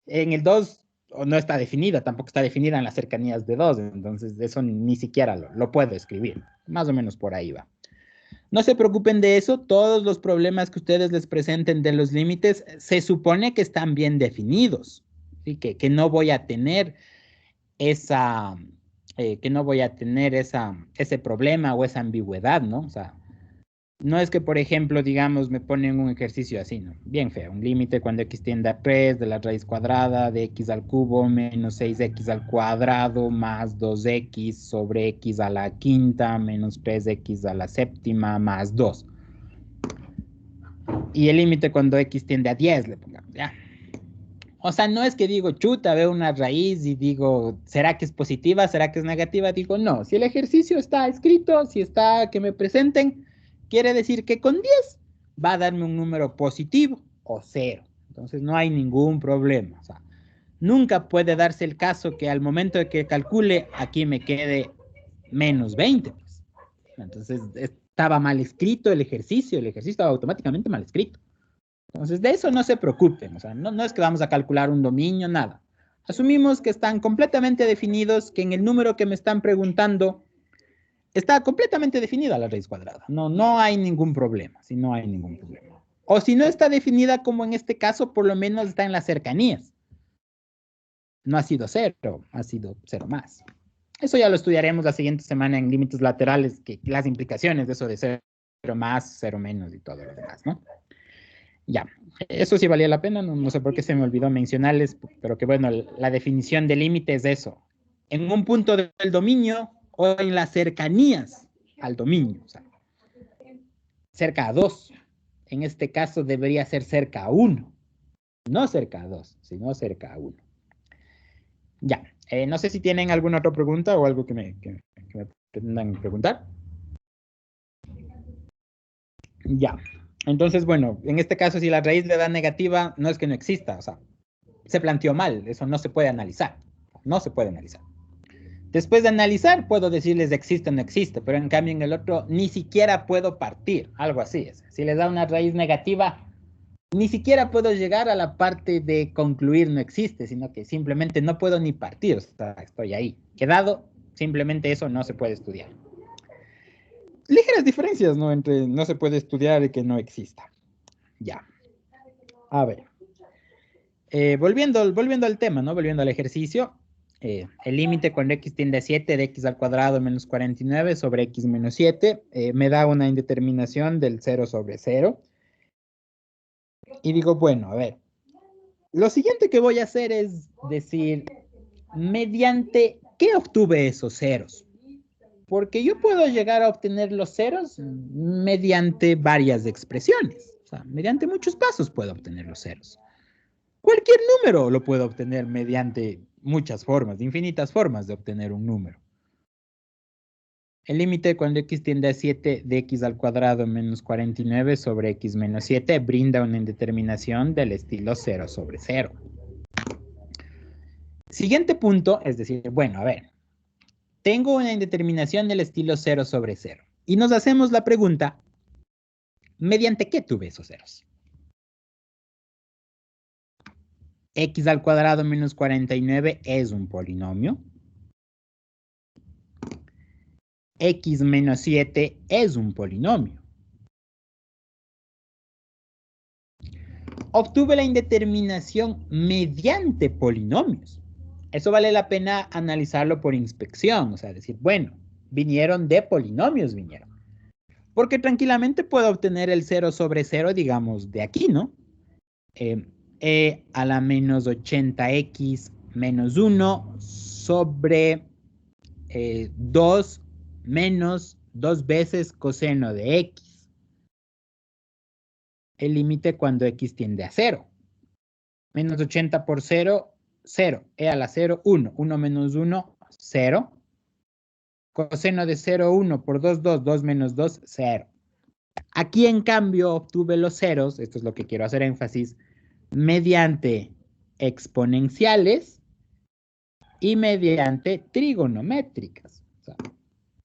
Speaker 1: en el 2 no está definida, tampoco está definida en las cercanías de 2, entonces eso ni siquiera lo puedo escribir. Más o menos por ahí va. No se preocupen de eso, todos los problemas que ustedes les presenten de los límites se supone que están bien definidos. ¿sí? Que no voy a tener esa, ese problema o esa ambigüedad, ¿no? O sea, no es que, por ejemplo, digamos, me ponen un ejercicio así, ¿no? Bien feo, un límite cuando x tiende a 3 de la raíz cuadrada de x al cubo menos 6x al cuadrado más 2x sobre x a la quinta menos 3x a la séptima más 2. Y el límite cuando x tiende a 10, le pongamos, ¿ya? O sea, no es que digo, chuta, veo una raíz y digo, ¿será que es positiva? ¿Será que es negativa? Digo, no, si el ejercicio está escrito, si está que me presenten, quiere decir que con 10 va a darme un número positivo o 0. Entonces no hay ningún problema. O sea, nunca puede darse el caso que al momento de que calcule, aquí me quede menos 20. Pues. Entonces estaba mal escrito el ejercicio estaba automáticamente mal escrito. Entonces, de eso no se preocupen, o sea, no es que vamos a calcular un dominio, nada. Asumimos que están completamente definidos, que en el número que me están preguntando está completamente definida la raíz cuadrada. No hay ningún problema, si no hay ningún problema. O si no está definida como en este caso, por lo menos está en las cercanías. No ha sido 0, ha sido 0 más. Eso ya lo estudiaremos la siguiente semana en límites laterales, que las implicaciones de eso de 0 más, 0 menos y todo lo demás, ¿no? Ya, eso sí valía la pena, no sé por qué se me olvidó mencionarles, pero que bueno, la definición de límite es eso. En un punto del dominio o en las cercanías al dominio, o sea, cerca a 2. En este caso debería ser cerca a 1, no cerca a 2, sino cerca a 1. Ya, no sé si tienen alguna otra pregunta o algo que me pretendan preguntar. Ya. Entonces, bueno, en este caso, si la raíz le da negativa, no es que no exista, o sea, se planteó mal, eso no se puede analizar, no se puede analizar. Después de analizar, puedo decirles existe o no existe, pero en cambio en el otro ni siquiera puedo partir, algo así es. Si le da una raíz negativa, ni siquiera puedo llegar a la parte de concluir no existe, sino que simplemente no puedo ni partir, o sea, estoy ahí, quedado, simplemente eso no se puede estudiar. Ligeras diferencias, ¿no? Entre no se puede estudiar y que no exista. Ya. A ver. Volviendo al tema, ¿no? Volviendo al ejercicio. El límite cuando x tiende a 7 de x al cuadrado menos 49 sobre x menos 7 me da una indeterminación del 0 sobre 0. Y digo, bueno, a ver. Lo siguiente que voy a hacer es decir, ¿mediante qué obtuve esos ceros? Porque yo puedo llegar a obtener los ceros mediante varias expresiones. O sea, mediante muchos pasos puedo obtener los ceros. Cualquier número lo puedo obtener mediante muchas formas, infinitas formas de obtener un número. El límite cuando x tiende a 7 de x al cuadrado menos 49 sobre x menos 7 brinda una indeterminación del estilo 0 sobre 0. Siguiente punto es decir, bueno, a ver, tengo una indeterminación del estilo 0 sobre 0. Y nos hacemos la pregunta, ¿mediante qué tuve esos ceros? X al cuadrado menos 49 es un polinomio. X menos 7 es un polinomio. Obtuve la indeterminación mediante polinomios. Eso vale la pena analizarlo por inspección, o sea, decir, bueno, vinieron de polinomios, vinieron. Porque tranquilamente puedo obtener el 0 sobre 0, digamos, de aquí, ¿no? E a la menos 80x menos 1 sobre 2 menos 2 veces coseno de x. El límite cuando x tiende a 0. Menos 80 por 0, 0. E a la 0, 1. 1 menos 1, 0. Coseno de 0, 1 por 2, 2. 2 menos 2, 0. Aquí, en cambio, obtuve los ceros, esto es lo que quiero hacer énfasis, mediante exponenciales y mediante trigonométricas. O sea,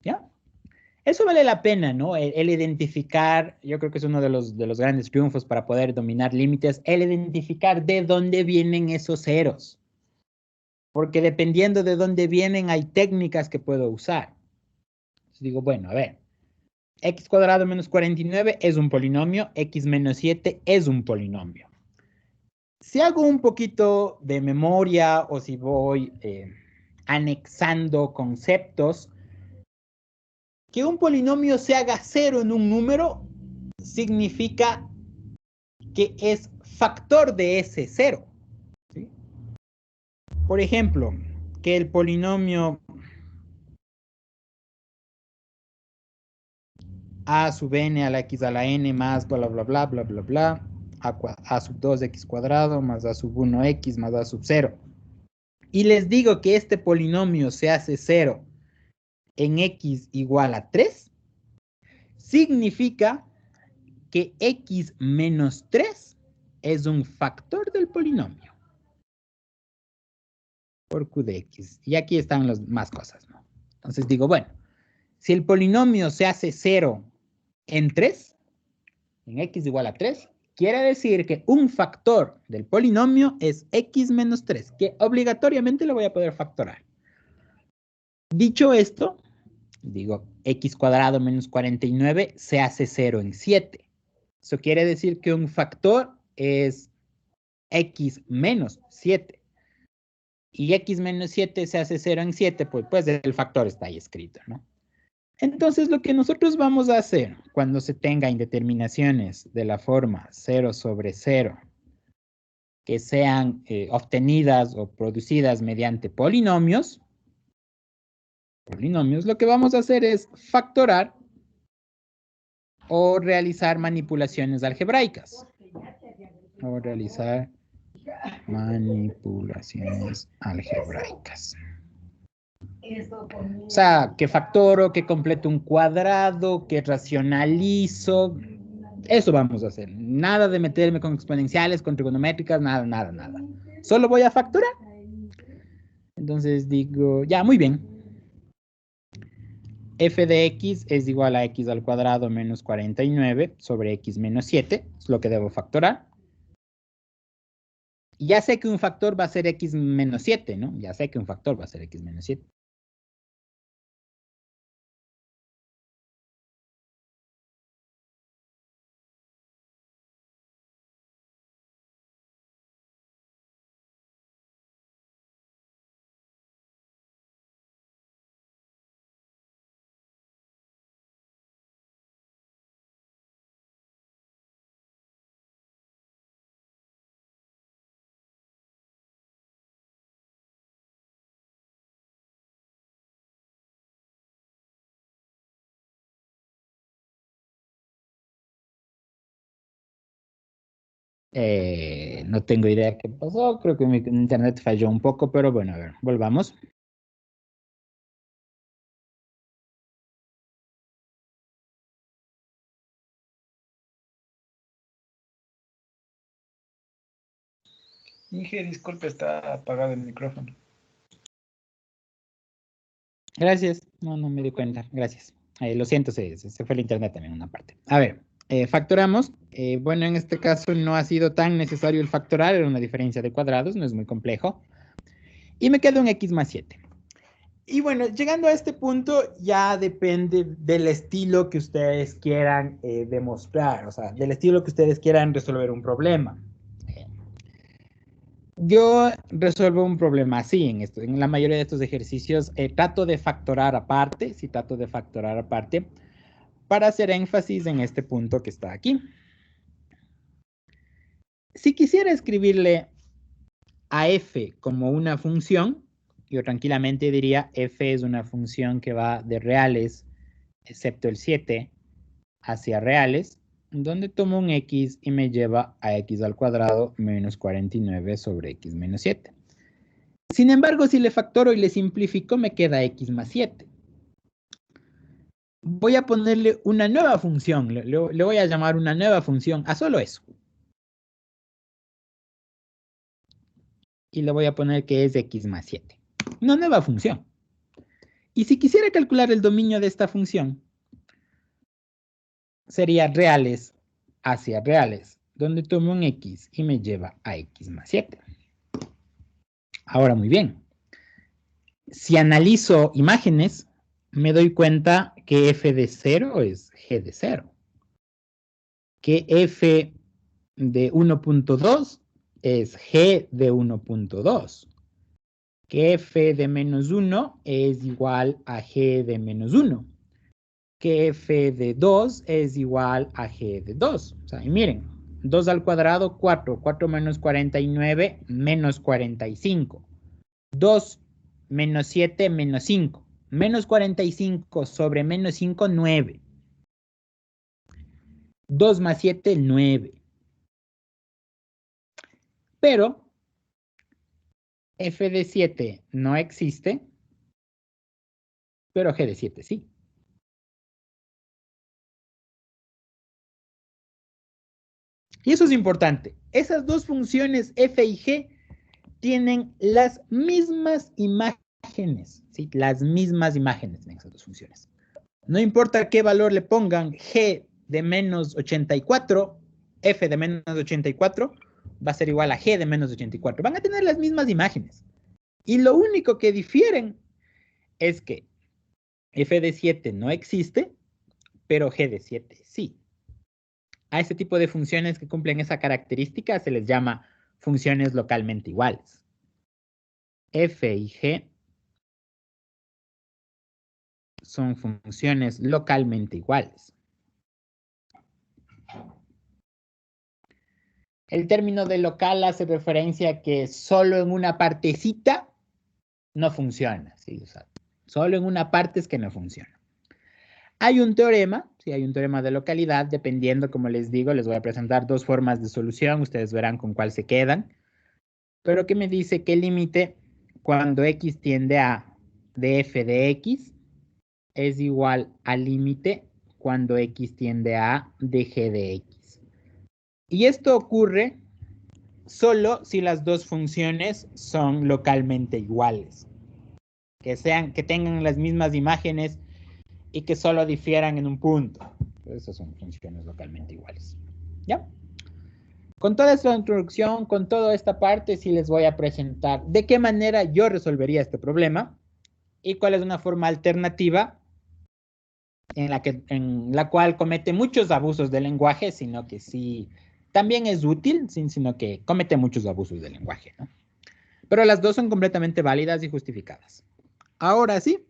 Speaker 1: ¿ya? Eso vale la pena, ¿no? El identificar, yo creo que es uno de los grandes triunfos para poder dominar límites, el identificar de dónde vienen esos ceros. Porque dependiendo de dónde vienen, hay técnicas que puedo usar. Entonces digo, bueno, a ver, x cuadrado menos 49 es un polinomio, x menos 7 es un polinomio. Si hago un poquito de memoria o si voy anexando conceptos, que un polinomio se haga cero en un número significa que es factor de ese cero, ¿sí? Por ejemplo, que el polinomio a sub n a la x a la n más bla bla bla bla bla bla a sub 2x cuadrado más a sub 1x más a sub 0. Y les digo que este polinomio se hace cero en x igual a 3, significa que x menos 3 es un factor del polinomio por q de x. Y aquí están las más cosas, ¿no? Entonces digo, bueno, si el polinomio se hace 0 en 3, en x igual a 3, quiere decir que un factor del polinomio es x menos 3, que obligatoriamente lo voy a poder factorar. Dicho esto, digo, x cuadrado menos 49 se hace 0 en 7. Eso quiere decir que un factor es x menos 7. Y x menos 7 se hace 0 en 7, pues el factor está ahí escrito, ¿no? Entonces, lo que nosotros vamos a hacer cuando se tenga indeterminaciones de la forma 0 sobre 0, que sean obtenidas o producidas mediante polinomios, lo que vamos a hacer es factorar o realizar manipulaciones algebraicas. O sea, que factoro, que completo un cuadrado, que racionalizo. Eso vamos a hacer. Nada de meterme con exponenciales, con trigonométricas, nada, nada, nada. Solo voy a factorar. Entonces digo, ya, muy bien. F de x es igual a x al cuadrado menos 49 sobre x menos 7. Es lo que debo factorar. Y ya sé que un factor va a ser x menos 7, ¿no? Ya sé que un factor va a ser x menos 7. No tengo idea qué pasó, creo que mi internet falló un poco, pero bueno, a ver, volvamos.
Speaker 10: Inge, disculpe, está apagado el micrófono.
Speaker 1: Gracias, no me di cuenta, gracias. Lo siento, se fue el internet también en una parte. A ver, factoramos. Bueno, en este caso no ha sido tan necesario el factorar, era una diferencia de cuadrados, no es muy complejo. Y me queda un x más 7. Y bueno, llegando a este punto ya depende del estilo que ustedes quieran demostrar, o sea, del estilo que ustedes quieran resolver un problema. Yo resuelvo un problema así en la mayoría de estos ejercicios. Trato de factorar aparte, para hacer énfasis en este punto que está aquí. Si quisiera escribirle a f como una función, yo tranquilamente diría f es una función que va de reales, excepto el 7, hacia reales, donde tomo un x y me lleva a x al cuadrado menos 49 sobre x menos 7. Sin embargo, si le factoro y le simplifico, me queda x más 7. Voy a ponerle una nueva función, le voy a llamar una nueva función a solo eso. Y le voy a poner que es x más 7. Una nueva función. Y si quisiera calcular el dominio de esta función, sería reales hacia reales, donde tomo un x y me lleva a x más 7. Ahora, muy bien. Si analizo imágenes, me doy cuenta que f de 0 es g de 0. Que f de 1.2 es g de 1.2. Que f de menos 1 es igual a g de menos 1. Que f de 2 es igual a g de 2. O sea, y miren, 2 al cuadrado, 4. 4 menos 49, menos 45. 2 menos 7, menos 5. Menos 45 sobre menos 5, 9. 2 más 7, 9. Pero f de 7 no existe, pero g de 7 sí. Y eso es importante. Esas dos funciones f y g tienen las mismas imágenes, ¿sí? Las mismas imágenes en esas dos funciones. No importa qué valor le pongan, g de menos 84, f de menos 84, va a ser igual a g de menos 84. Van a tener las mismas imágenes. Y lo único que difieren es que f de 7 no existe, pero g de 7 sí. A este tipo de funciones que cumplen esa característica se les llama funciones localmente iguales. F y G son funciones localmente iguales. El término de local hace referencia a que solo en una partecita no funciona. ¿Sí? O sea, solo en una parte es que no funciona. Hay un teorema, sí, hay un teorema de localidad, dependiendo, como les digo, les voy a presentar dos formas de solución, ustedes verán con cuál se quedan, pero que me dice que el límite cuando x tiende a de f de x es igual al límite cuando x tiende a de g de x. Y esto ocurre solo si las dos funciones son localmente iguales, que tengan las mismas imágenes y que solo difieran en un punto. Esas son funciones localmente iguales. ¿Ya? Con toda esta introducción, con toda esta parte, sí les voy a presentar de qué manera yo resolvería este problema y cuál es una forma alternativa en la cual comete muchos abusos del lenguaje, sino que sí, también es útil, sino que comete muchos abusos del lenguaje, ¿no? Pero las dos son completamente válidas y justificadas. Ahora sí,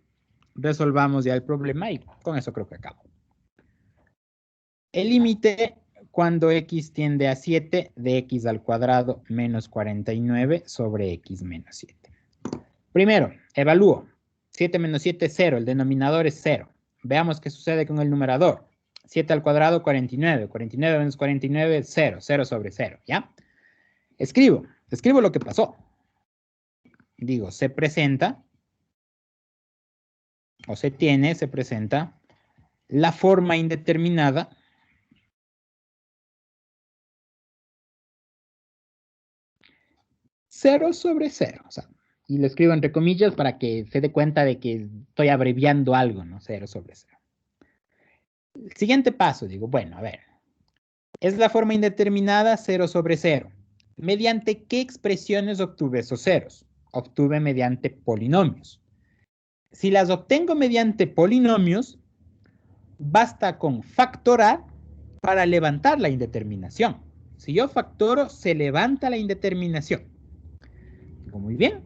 Speaker 1: resolvamos ya el problema y con eso creo que acabo. El límite cuando x tiende a 7 de x al cuadrado menos 49 sobre x menos 7. Primero, evalúo. 7 menos 7 es 0, el denominador es 0. Veamos qué sucede con el numerador. 7 al cuadrado, 49. 49 menos 49, 0. 0 sobre 0, ¿ya? Escribo lo que pasó. Digo, se presenta, o se presenta la forma indeterminada cero sobre 0. O sea, y lo escribo entre comillas para que se dé cuenta de que estoy abreviando algo, ¿no? 0 sobre 0. El siguiente paso, digo, bueno, a ver. Es la forma indeterminada 0 sobre 0. ¿Mediante qué expresiones obtuve esos ceros? Obtuve mediante polinomios. Si las obtengo mediante polinomios, basta con factorar para levantar la indeterminación. Si yo factoro, se levanta la indeterminación. Digo, muy bien.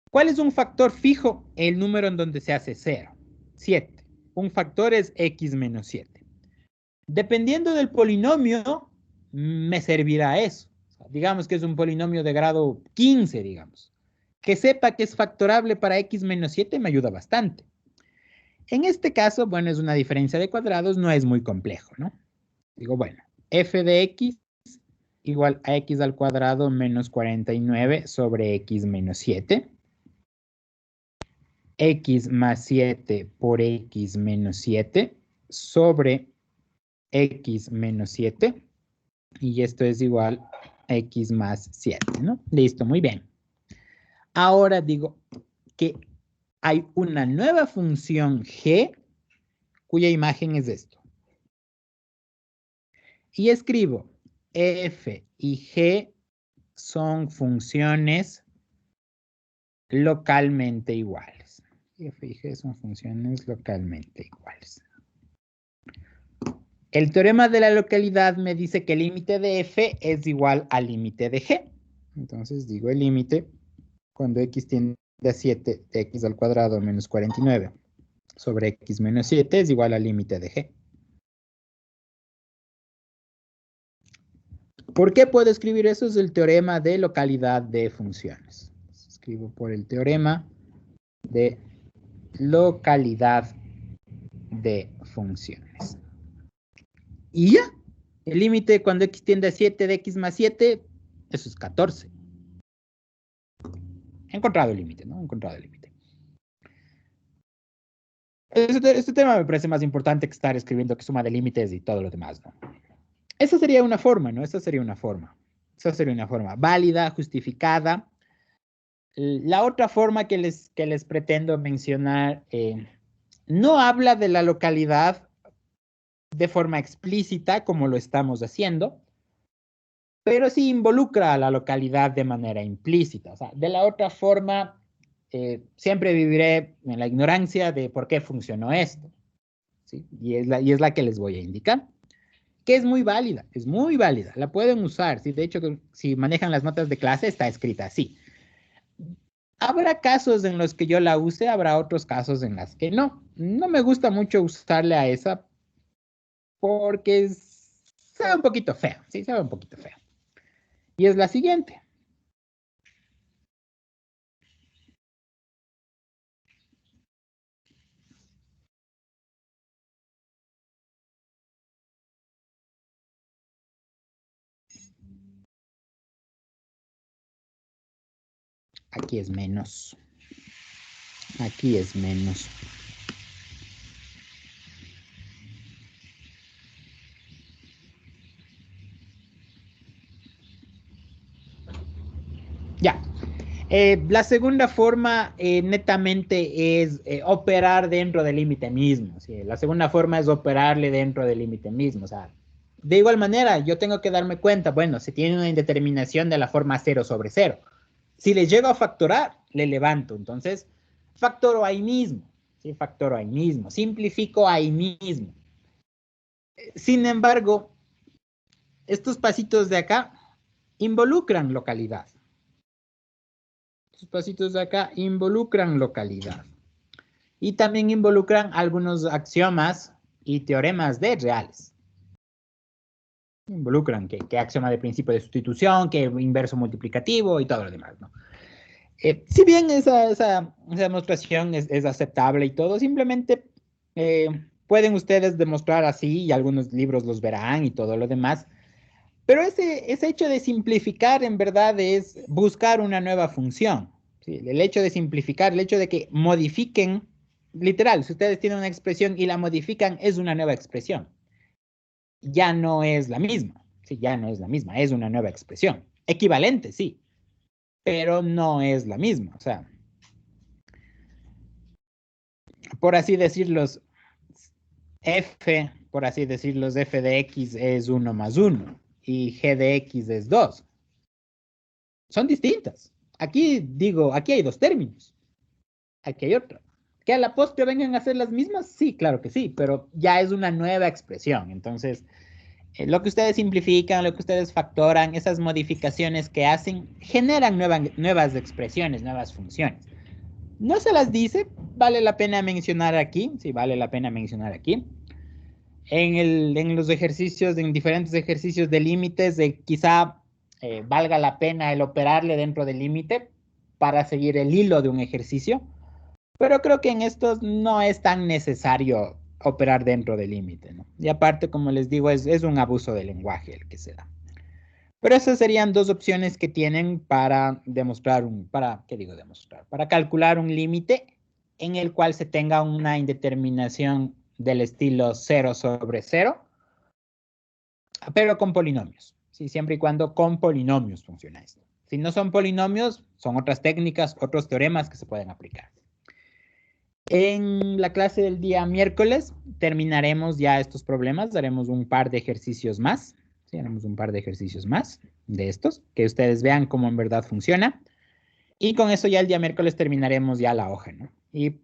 Speaker 1: ¿Cuál es un factor fijo? El número en donde se hace 0. 7. Un factor es x menos 7. Dependiendo del polinomio, me servirá eso. O sea, digamos que es un polinomio de grado 15, digamos. Que sepa que es factorable para x menos 7 me ayuda bastante. En este caso, bueno, es una diferencia de cuadrados, no es muy complejo, ¿no? Digo, bueno, f de x igual a x al cuadrado menos 49 sobre x menos 7. X más 7 por x menos 7 sobre x menos 7. Y esto es igual a x más 7, ¿no? Listo, muy bien. Ahora digo que hay una nueva función g cuya imagen es esto. Y escribo f y g son funciones localmente iguales. F y g son funciones localmente iguales. El teorema de la localidad me dice que el límite de f es igual al límite de g. Entonces digo el límite cuando x tiende a 7 de x al cuadrado menos 49 sobre x menos 7 es igual al límite de g. ¿Por qué puedo escribir eso? Es el teorema de localidad de funciones. Escribo por el teorema de localidad de funciones. Y ya, el límite cuando x tiende a 7 de x más 7, eso es 14. He encontrado el límite, ¿no? He encontrado el límite. Este tema me parece más importante que estar escribiendo que suma de límites y todo lo demás, ¿no? Esa sería una forma, ¿no? Esa sería una forma. Esa sería una forma válida, justificada. La otra forma que les pretendo mencionar no habla de la localidad de forma explícita como lo estamos haciendo, pero sí involucra a la localidad de manera implícita. O sea, de la otra forma, siempre viviré en la ignorancia de por qué funcionó esto, ¿sí? Y es la que les voy a indicar, que es muy válida, la pueden usar, ¿sí? De hecho, si manejan las notas de clase, está escrita así. Habrá casos en los que yo la use, habrá otros casos en los que no. No me gusta mucho usarle a esa porque se ve un poquito feo, ¿sí? Se ve un poquito feo. Y es la siguiente. Aquí es menos. Aquí es menos. Ya. La segunda forma netamente es operar dentro del límite mismo. ¿Sí? La segunda forma es operarle dentro del límite mismo. O sea, de igual manera, yo tengo que darme cuenta, bueno, se tiene una indeterminación de la forma 0 sobre 0. Si le llego a factorar, le levanto. Entonces, factoro ahí mismo. ¿Sí? Factoro ahí mismo. Simplifico ahí mismo. Sin embargo, estos pasitos de acá involucran localidad. Estos pasitos de acá involucran localidad. Y también involucran algunos axiomas y teoremas de reales. Involucran que axioma de principio de sustitución, que inverso multiplicativo y todo lo demás, ¿no? Si bien esa demostración es aceptable y todo, simplemente pueden ustedes demostrar así y algunos libros los verán y todo lo demás. Pero ese hecho de simplificar en verdad es buscar una nueva función. ¿Sí? El hecho de simplificar, el hecho de que modifiquen, literal, si ustedes tienen una expresión y la modifican, es una nueva expresión. Ya no es la misma. Sí, ya no es la misma, es una nueva expresión. Equivalente, sí, pero no es la misma. O sea, por así decirlo, f, por así decirlo, f de x es 1 más 1 y g de x es 2. Son distintas. Aquí digo, aquí hay dos términos. Aquí hay otro. ¿Que a la postre vengan a ser las mismas? Sí, claro que sí, pero ya es una nueva expresión. Entonces, lo que ustedes simplifican, lo que ustedes factoran, esas modificaciones que hacen, generan nuevas expresiones, nuevas funciones. No se las dice, vale la pena mencionar aquí, sí, vale la pena mencionar aquí. En los ejercicios, en diferentes ejercicios de límites, quizá valga la pena el operarle dentro del límite para seguir el hilo de un ejercicio, pero creo que en estos no es tan necesario operar dentro del límite, ¿no? Y aparte, como les digo, es un abuso del lenguaje el que se da. Pero esas serían dos opciones que tienen para demostrar para calcular un límite en el cual se tenga una indeterminación del estilo 0 sobre 0, pero con polinomios. ¿Sí? Siempre y cuando con polinomios funciona esto. Si no son polinomios, son otras técnicas, otros teoremas que se pueden aplicar. En la clase del día miércoles terminaremos ya estos problemas, daremos un par de ejercicios más. Sí, haremos un par de ejercicios más de estos, que ustedes vean cómo en verdad funciona. Y con eso ya el día miércoles terminaremos ya la hoja, ¿no? Y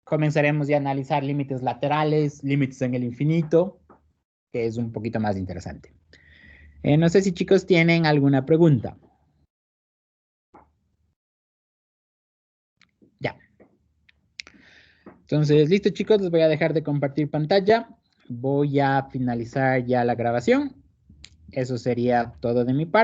Speaker 1: comenzaremos ya a analizar límites laterales, límites en el infinito, que es un poquito más interesante. No sé si chicos tienen alguna pregunta. Ya. Entonces, listo chicos, les voy a dejar de compartir pantalla. Voy a finalizar ya la grabación. Eso sería todo de mi parte.